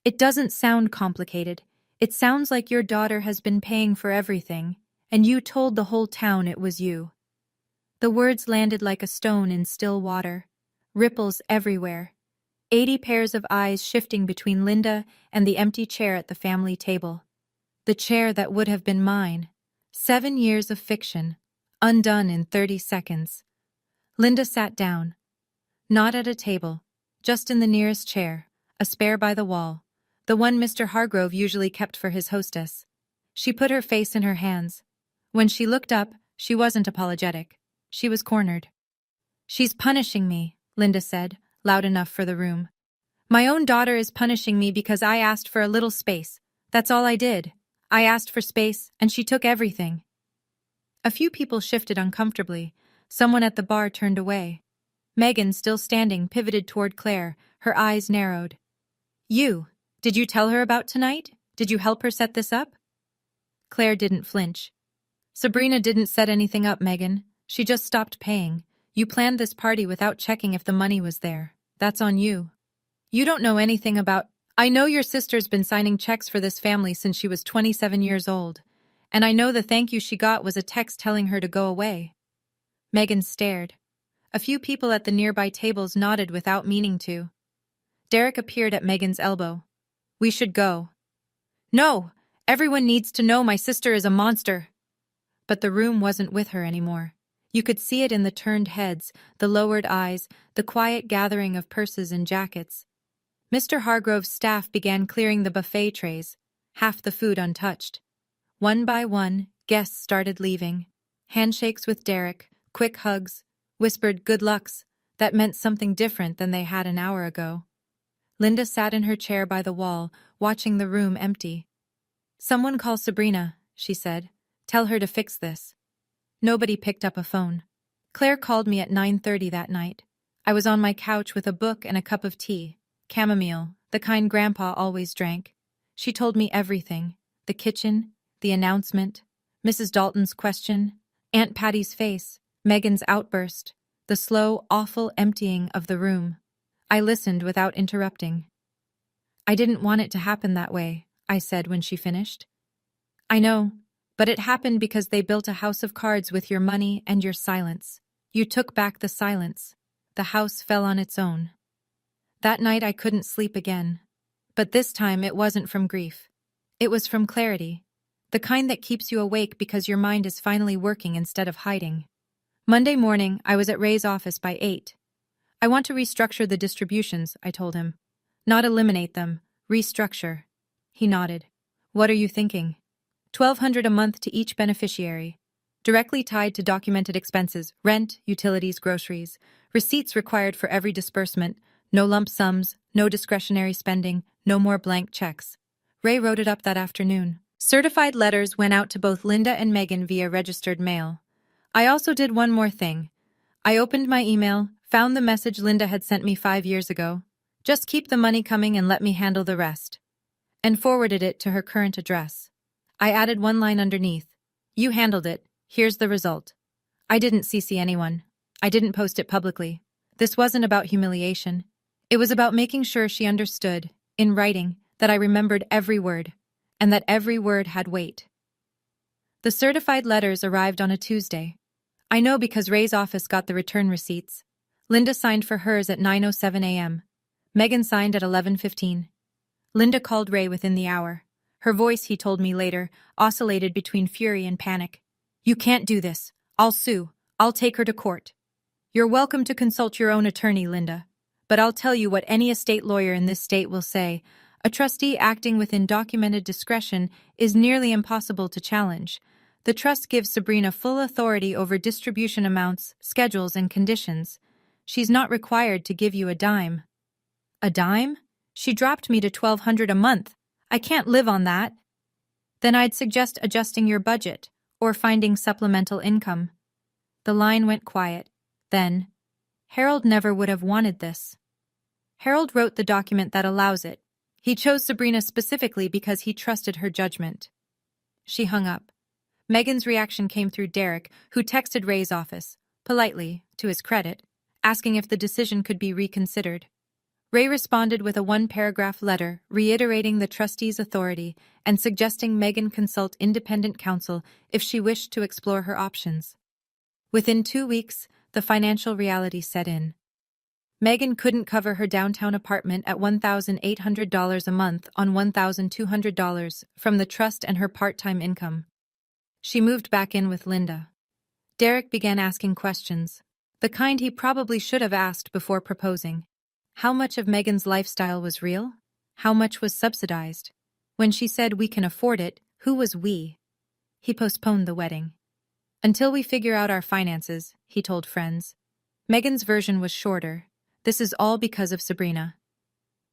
It doesn't sound complicated. It sounds like your daughter has been paying for everything, and you told the whole town it was you. The words landed like a stone in still water. Ripples everywhere. 80 pairs of eyes shifting between Linda and the empty chair at the family table. The chair that would have been mine. 7 years of fiction, undone in 30 seconds. Linda sat down. Not at a table, just in the nearest chair, a spare by the wall, the one Mr. Hargrove usually kept for his hostess. She put her face in her hands. When she looked up, she wasn't apologetic. She was cornered. She's punishing me, Linda said, loud enough for the room. My own daughter is punishing me because I asked for a little space. That's all I did. I asked for space, and she took everything. A few people shifted uncomfortably. Someone at the bar turned away. Megan, still standing, pivoted toward Claire, her eyes narrowed. Did you tell her about tonight? Did you help her set this up? Claire didn't flinch. Sabrina didn't set anything up, Megan. She just stopped paying. You planned this party without checking if the money was there. That's on you. You don't know anything about... I know your sister's been signing checks for this family since she was 27 years old. And I know the thank you she got was a text telling her to go away. Megan stared. A few people at the nearby tables nodded without meaning to. Derek appeared at Megan's elbow. We should go. No! Everyone needs to know my sister is a monster. But the room wasn't with her anymore. You could see it in the turned heads, the lowered eyes, the quiet gathering of purses and jackets. Mr. Hargrove's staff began clearing the buffet trays, half the food untouched. One by one, guests started leaving. Handshakes with Derek, quick hugs, whispered good lucks, that meant something different than they had an hour ago. Linda sat in her chair by the wall, watching the room empty. Someone call Sabrina, she said. Tell her to fix this. Nobody picked up a phone. Claire called me at 9:30 that night. I was on my couch with a book and a cup of tea, chamomile, the kind Grandpa always drank. She told me everything, the kitchen, the announcement, Mrs. Dalton's question, Aunt Patty's face, Megan's outburst, the slow, awful emptying of the room. I listened without interrupting. I didn't want it to happen that way, I said when she finished. I know, but it happened because they built a house of cards with your money and your silence. You took back the silence. The house fell on its own. That night I couldn't sleep again. But this time it wasn't from grief. It was from clarity. The kind that keeps you awake because your mind is finally working instead of hiding. Monday morning, I was at Ray's office by 8. I want to restructure the distributions, I told him. Not eliminate them, restructure. He nodded. What are you thinking? $1,200 a month to each beneficiary. Directly tied to documented expenses, rent, utilities, groceries. Receipts required for every disbursement. No lump sums, no discretionary spending, no more blank checks. Ray wrote it up that afternoon. Certified letters went out to both Linda and Megan via registered mail. I also did one more thing. I opened my email, found the message Linda had sent me 5 years ago. Just keep the money coming and let me handle the rest. And forwarded it to her current address. I added one line underneath. You handled it. Here's the result. I didn't CC anyone. I didn't post it publicly. This wasn't about humiliation. It was about making sure she understood, in writing, that I remembered every word, and that every word had weight. The certified letters arrived on a Tuesday. I know because Ray's office got the return receipts. Linda signed for hers at 9:07 a.m. Megan signed at 11:15. Linda called Ray within the hour. Her voice, he told me later, oscillated between fury and panic. You can't do this. I'll sue. I'll take her to court. You're welcome to consult your own attorney, Linda. But I'll tell you what any estate lawyer in this state will say. A trustee acting within documented discretion is nearly impossible to challenge. The trust gives Sabrina full authority over distribution amounts, schedules, and conditions. She's not required to give you a dime. A dime? She dropped me to $1,200 a month. I can't live on that. Then I'd suggest adjusting your budget, or finding supplemental income. The line went quiet. Then, Harold never would have wanted this. Harold wrote the document that allows it. He chose Sabrina specifically because he trusted her judgment. She hung up. Megan's reaction came through Derek, who texted Ray's office, politely, to his credit, asking if the decision could be reconsidered. Ray responded with a 1-paragraph letter reiterating the trustee's authority and suggesting Megan consult independent counsel if she wished to explore her options. Within 2 weeks, the financial reality set in. Megan couldn't cover her downtown apartment at $1,800 a month on $1,200 from the trust and her part-time income. She moved back in with Linda. Derek began asking questions, the kind he probably should have asked before proposing. How much of Megan's lifestyle was real? How much was subsidized? When she said we can afford it, who was we? He postponed the wedding. Until we figure out our finances, he told friends. Megan's version was shorter. This is all because of Sabrina.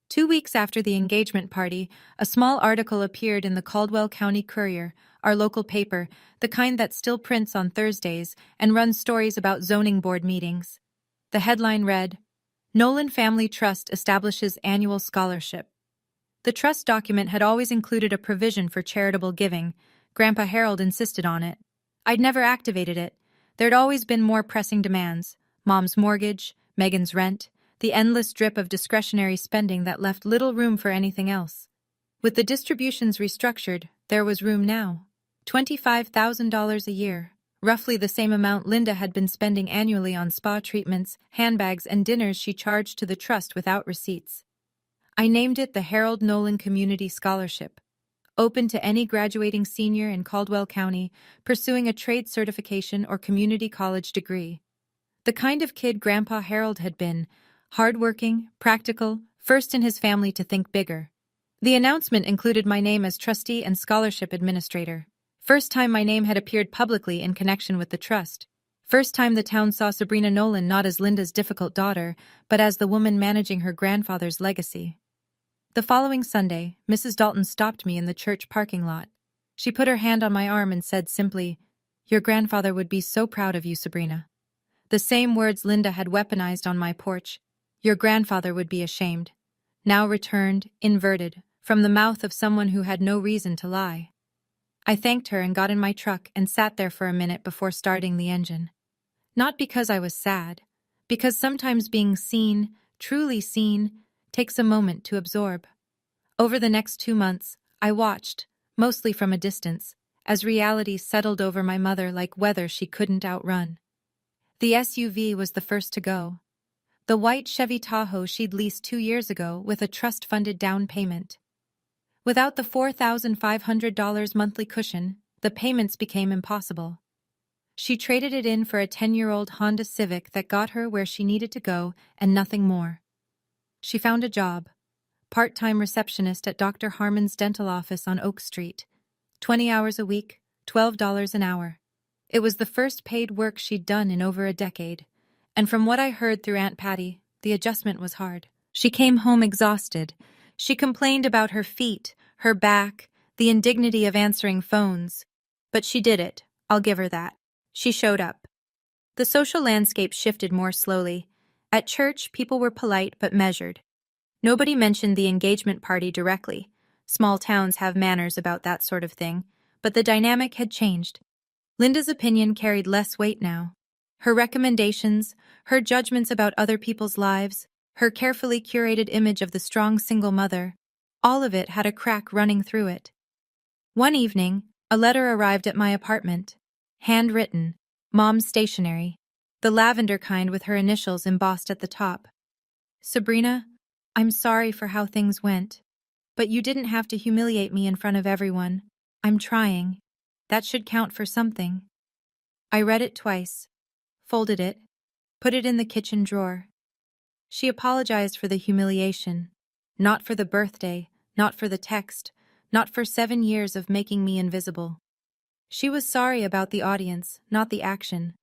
2 weeks after the engagement party, a small article appeared in the Caldwell County Courier, our local paper, the kind that still prints on Thursdays and runs stories about zoning board meetings. The headline read, Nolan Family Trust establishes annual scholarship. The trust document had always included a provision for charitable giving. Grandpa Harold insisted on it. I'd never activated it. There'd always been more pressing demands. Mom's mortgage, Megan's rent, the endless drip of discretionary spending that left little room for anything else. With the distributions restructured, there was room now. $25,000 a year, roughly the same amount Linda had been spending annually on spa treatments, handbags, and dinners she charged to the trust without receipts. I named it the Harold Nolan Community Scholarship, open to any graduating senior in Caldwell County pursuing a trade certification or community college degree. The kind of kid Grandpa Harold had been, hardworking, practical, first in his family to think bigger. The announcement included my name as trustee and scholarship administrator. First time my name had appeared publicly in connection with the trust. First time the town saw Sabrina Nolan not as Linda's difficult daughter, but as the woman managing her grandfather's legacy. The following Sunday, Mrs. Dalton stopped me in the church parking lot. She put her hand on my arm and said simply, Your grandfather would be so proud of you, Sabrina. The same words Linda had weaponized on my porch. Your grandfather would be ashamed. Now returned, inverted, from the mouth of someone who had no reason to lie. I thanked her and got in my truck and sat there for a minute before starting the engine. Not because I was sad, because sometimes being seen, truly seen, takes a moment to absorb. Over the next 2 months, I watched, mostly from a distance, as reality settled over my mother like weather she couldn't outrun. The SUV was the first to go. The white Chevy Tahoe she'd leased 2 years ago with a trust-funded down payment. Without the $4,500 monthly cushion, the payments became impossible. She traded it in for a 10-year-old Honda Civic that got her where she needed to go and nothing more. She found a job, part-time receptionist at Dr. Harmon's dental office on Oak Street. 20 hours a week, $12 an hour. It was the first paid work she'd done in over a decade, and from what I heard through Aunt Patty, the adjustment was hard. She came home exhausted. She complained about her feet, her back, the indignity of answering phones. But she did it, I'll give her that. She showed up. The social landscape shifted more slowly. At church, people were polite but measured. Nobody mentioned the engagement party directly. Small towns have manners about that sort of thing, but the dynamic had changed. Linda's opinion carried less weight now. Her recommendations, her judgments about other people's lives, her carefully curated image of the strong single mother, all of it had a crack running through it. One evening, a letter arrived at my apartment. Handwritten, Mom's stationery, the lavender kind with her initials embossed at the top. Sabrina, I'm sorry for how things went, but you didn't have to humiliate me in front of everyone. I'm trying. That should count for something. I read it twice, folded it, put it in the kitchen drawer. She apologized for the humiliation, not for the birthday, not for the text, not for 7 years of making me invisible. She was sorry about the audience, not the action.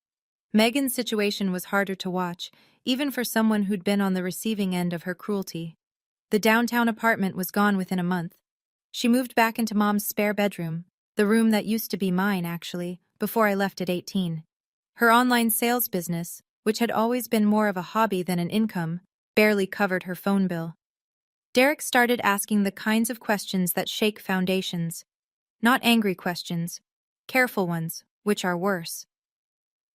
Megan's situation was harder to watch, even for someone who'd been on the receiving end of her cruelty. The downtown apartment was gone within a month. She moved back into Mom's spare bedroom, the room that used to be mine, actually, before I left at 18. Her online sales business, which had always been more of a hobby than an income, barely covered her phone bill. Derek started asking the kinds of questions that shake foundations. Not angry questions, careful ones, which are worse.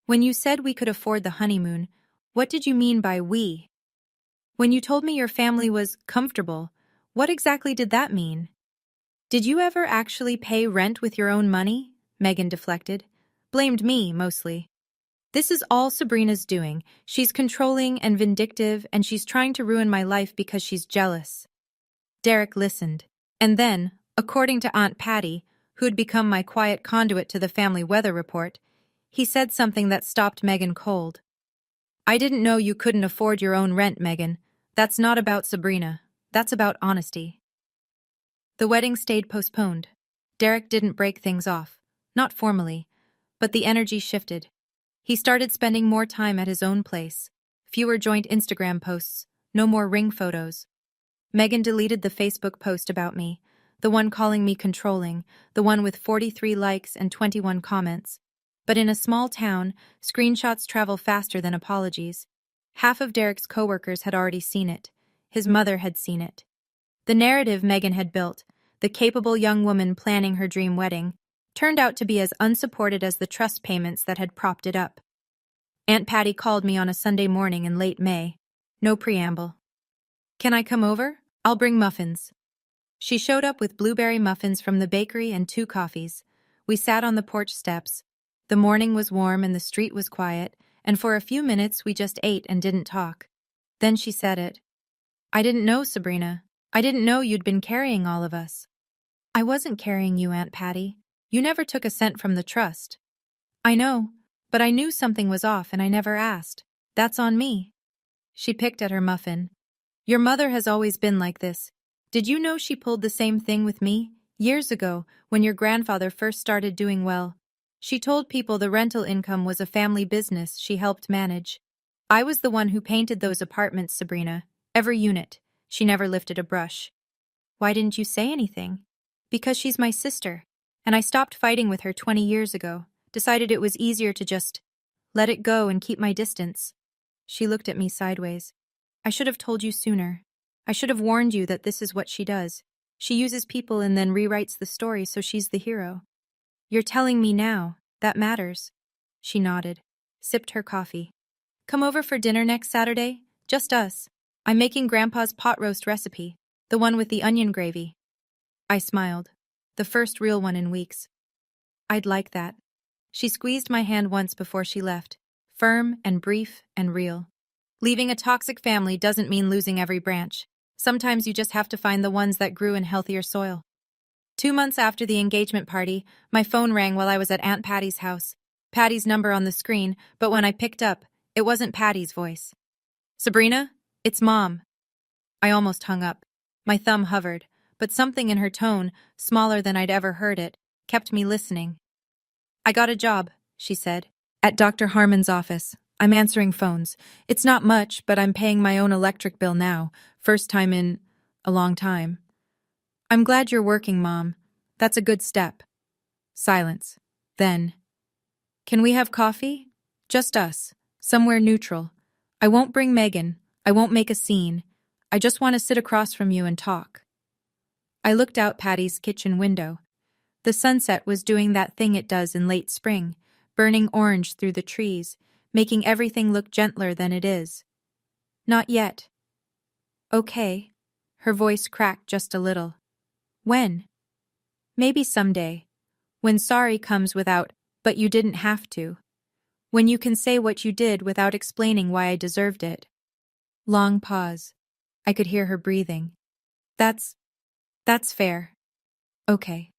When you said we could afford the honeymoon, what did you mean by we? When you told me your family was comfortable, what exactly did that mean? Did you ever actually pay rent with your own money? Megan deflected. Blamed me, mostly. This is all Sabrina's doing. She's controlling and vindictive, and she's trying to ruin my life because she's jealous. Derek listened. And then, according to Aunt Patty, who'd become my quiet conduit to the family weather report, he said something that stopped Megan cold. I didn't know you couldn't afford your own rent, Megan. That's not about Sabrina. That's about honesty. The wedding stayed postponed. Derek didn't break things off. Not formally. But the energy shifted. He started spending more time at his own place. Fewer joint Instagram posts. No more ring photos. Megan deleted the Facebook post about me. The one calling me controlling. The one with 43 likes and 21 comments. But in a small town, screenshots travel faster than apologies. Half of Derek's coworkers had already seen it. His mother had seen it. The narrative Megan had built, the capable young woman planning her dream wedding, turned out to be as unsupported as the trust payments that had propped it up. Aunt Patty called me on a Sunday morning in late May. No preamble. Can I come over? I'll bring muffins. She showed up with blueberry muffins from the bakery and 2 coffees. We sat on the porch steps. The morning was warm and the street was quiet, and for a few minutes we just ate and didn't talk. Then she said it. I didn't know, Sabrina. I didn't know you'd been carrying all of us. I wasn't carrying you, Aunt Patty. You never took a cent from the trust. I know, but I knew something was off and I never asked. That's on me. She picked at her muffin. Your mother has always been like this. Did you know she pulled the same thing with me? Years ago, when your grandfather first started doing well. She told people the rental income was a family business she helped manage. I was the one who painted those apartments, Sabrina. Every unit. She never lifted a brush. Why didn't you say anything? Because she's my sister, and I stopped fighting with her 20 years ago, decided it was easier to just let it go and keep my distance. She looked at me sideways. I should have told you sooner. I should have warned you that this is what she does. She uses people and then rewrites the story so she's the hero. You're telling me now. That matters. She nodded, sipped her coffee. Come over for dinner next Saturday? Just us. I'm making Grandpa's pot roast recipe. The one with the onion gravy. I smiled. The first real one in weeks. I'd like that. She squeezed my hand once before she left, firm and brief and real. Leaving a toxic family doesn't mean losing every branch. Sometimes you just have to find the ones that grew in healthier soil. 2 months after the engagement party, my phone rang while I was at Aunt Patty's house. Patty's number on the screen, but when I picked up, it wasn't Patty's voice. Sabrina? It's Mom. I almost hung up. My thumb hovered, but something in her tone, smaller than I'd ever heard it, kept me listening. I got a job, she said, at Dr. Harmon's office. I'm answering phones. It's not much, but I'm paying my own electric bill now, first time in a long time. I'm glad you're working, Mom. That's a good step. Silence. Then, can we have coffee? Just us. Somewhere neutral. I won't bring Megan. I won't make a scene. I just want to sit across from you and talk. I looked out Patty's kitchen window. The sunset was doing that thing it does in late spring, burning orange through the trees, making everything look gentler than it is. Not yet. Okay. Her voice cracked just a little. When? Maybe someday. When sorry comes without, but you didn't have to. When you can say what you did without explaining why I deserved it. Long pause. I could hear her breathing. That's fair. Okay.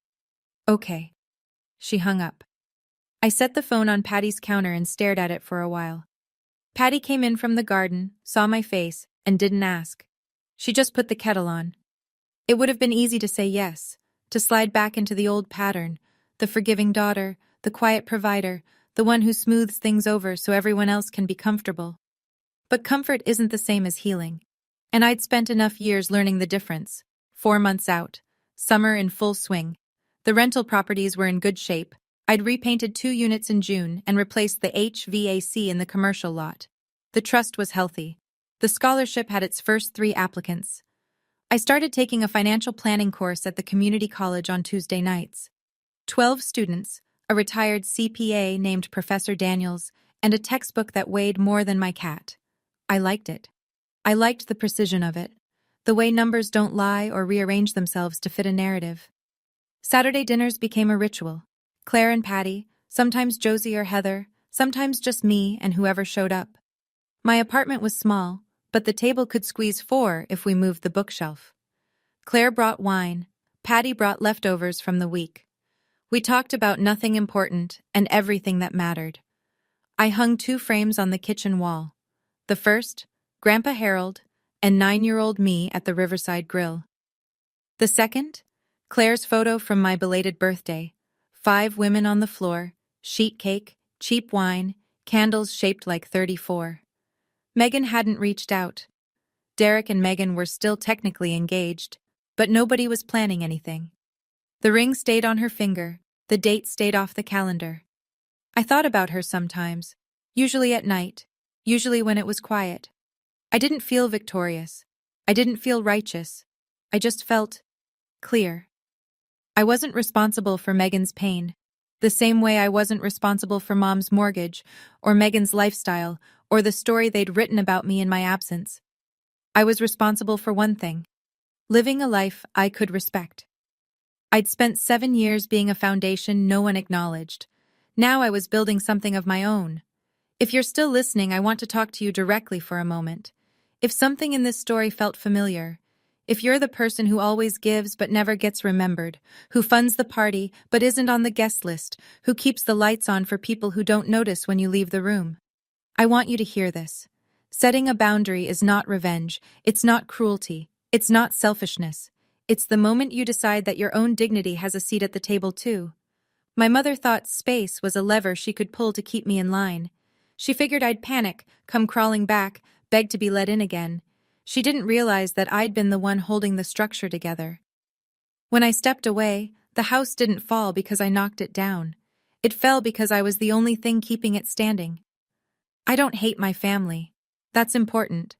Okay. She hung up. I set the phone on Patty's counter and stared at it for a while. Patty came in from the garden, saw my face, and didn't ask. She just put the kettle on. It would have been easy to say yes, to slide back into the old pattern, the forgiving daughter, the quiet provider, the one who smooths things over so everyone else can be comfortable. But comfort isn't the same as healing. And I'd spent enough years learning the difference. 4 months out. Summer in full swing. The rental properties were in good shape. I'd repainted 2 units in June and replaced the HVAC in the commercial lot. The trust was healthy. The scholarship had its first 3 applicants. I started taking a financial planning course at the community college on Tuesday nights. 12 students, a retired CPA named Professor Daniels, and a textbook that weighed more than my cat. I liked it. I liked the precision of it, the way numbers don't lie or rearrange themselves to fit a narrative. Saturday dinners became a ritual. Claire and Patty, sometimes Josie or Heather, sometimes just me and whoever showed up. My apartment was small, but the table could squeeze 4 if we moved the bookshelf. Claire brought wine. Patty brought leftovers from the week. We talked about nothing important and everything that mattered. I hung 2 frames on the kitchen wall. The first, Grandpa Harold, and 9-year-old me at the Riverside Grill. The second, Claire's photo from my belated birthday. 5 women on the floor, sheet cake, cheap wine, candles shaped like 34. Megan hadn't reached out. Derek and Megan were still technically engaged, but nobody was planning anything. The ring stayed on her finger, the date stayed off the calendar. I thought about her sometimes, usually at night, usually when it was quiet. I didn't feel victorious. I didn't feel righteous. I just felt clear. I wasn't responsible for Megan's pain, the same way I wasn't responsible for Mom's mortgage, or Megan's lifestyle, or the story they'd written about me in my absence. I was responsible for one thing: living a life I could respect. I'd spent 7 years being a foundation no one acknowledged. Now I was building something of my own. If you're still listening, I want to talk to you directly for a moment. If something in this story felt familiar, if you're the person who always gives but never gets remembered, who funds the party but isn't on the guest list, who keeps the lights on for people who don't notice when you leave the room, I want you to hear this. Setting a boundary is not revenge, it's not cruelty, it's not selfishness. It's the moment you decide that your own dignity has a seat at the table too. My mother thought space was a lever she could pull to keep me in line. She figured I'd panic, come crawling back, beg to be let in again. She didn't realize that I'd been the one holding the structure together. When I stepped away, the house didn't fall because I knocked it down. It fell because I was the only thing keeping it standing. I don't hate my family. That's important.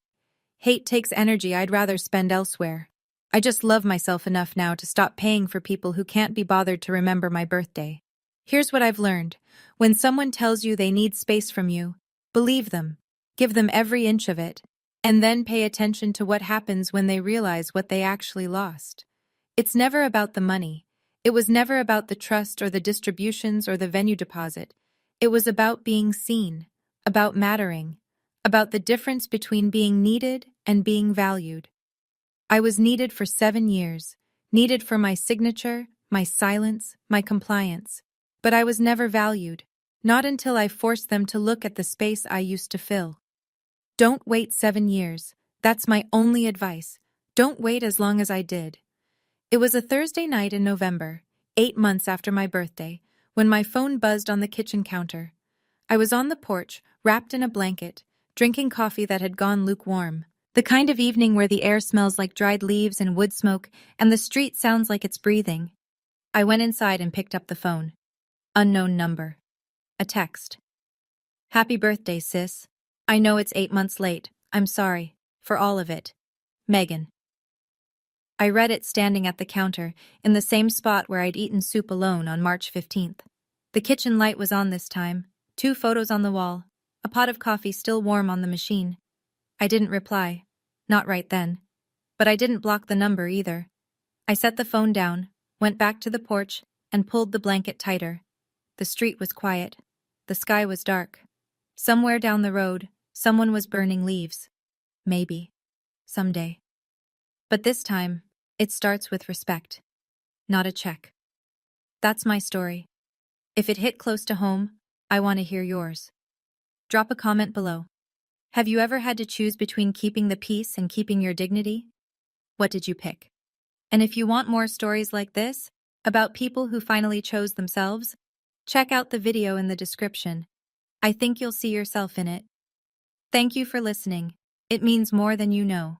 Hate takes energy I'd rather spend elsewhere. I just love myself enough now to stop paying for people who can't be bothered to remember my birthday. Here's what I've learned. When someone tells you they need space from you, believe them. Give them every inch of it. And then pay attention to what happens when they realize what they actually lost. It's never about the money. It was never about the trust or the distributions or the venue deposit. It was about being seen, about mattering, about the difference between being needed and being valued. I was needed for 7 years, needed for my signature, my silence, my compliance. But I was never valued, not until I forced them to look at the space I used to fill. Don't wait 7 years. That's my only advice. Don't wait as long as I did. It was a Thursday night in November, 8 months after my birthday, when my phone buzzed on the kitchen counter. I was on the porch, wrapped in a blanket, drinking coffee that had gone lukewarm. The kind of evening where the air smells like dried leaves and wood smoke, and the street sounds like it's breathing. I went inside and picked up the phone. Unknown number. A text. Happy birthday, sis. I know it's 8 months late. I'm sorry. For all of it. Megan. I read it standing at the counter, in the same spot where I'd eaten soup alone on March 15th. The kitchen light was on this time, 2 photos on the wall, a pot of coffee still warm on the machine. I didn't reply. Not right then. But I didn't block the number either. I set the phone down, went back to the porch, and pulled the blanket tighter. The street was quiet. The sky was dark. Somewhere down the road, someone was burning leaves. Maybe. Someday. But this time, it starts with respect. Not a check. That's my story. If it hit close to home, I want to hear yours. Drop a comment below. Have you ever had to choose between keeping the peace and keeping your dignity? What did you pick? And if you want more stories like this, about people who finally chose themselves, check out the video in the description. I think you'll see yourself in it. Thank you for listening. It means more than you know.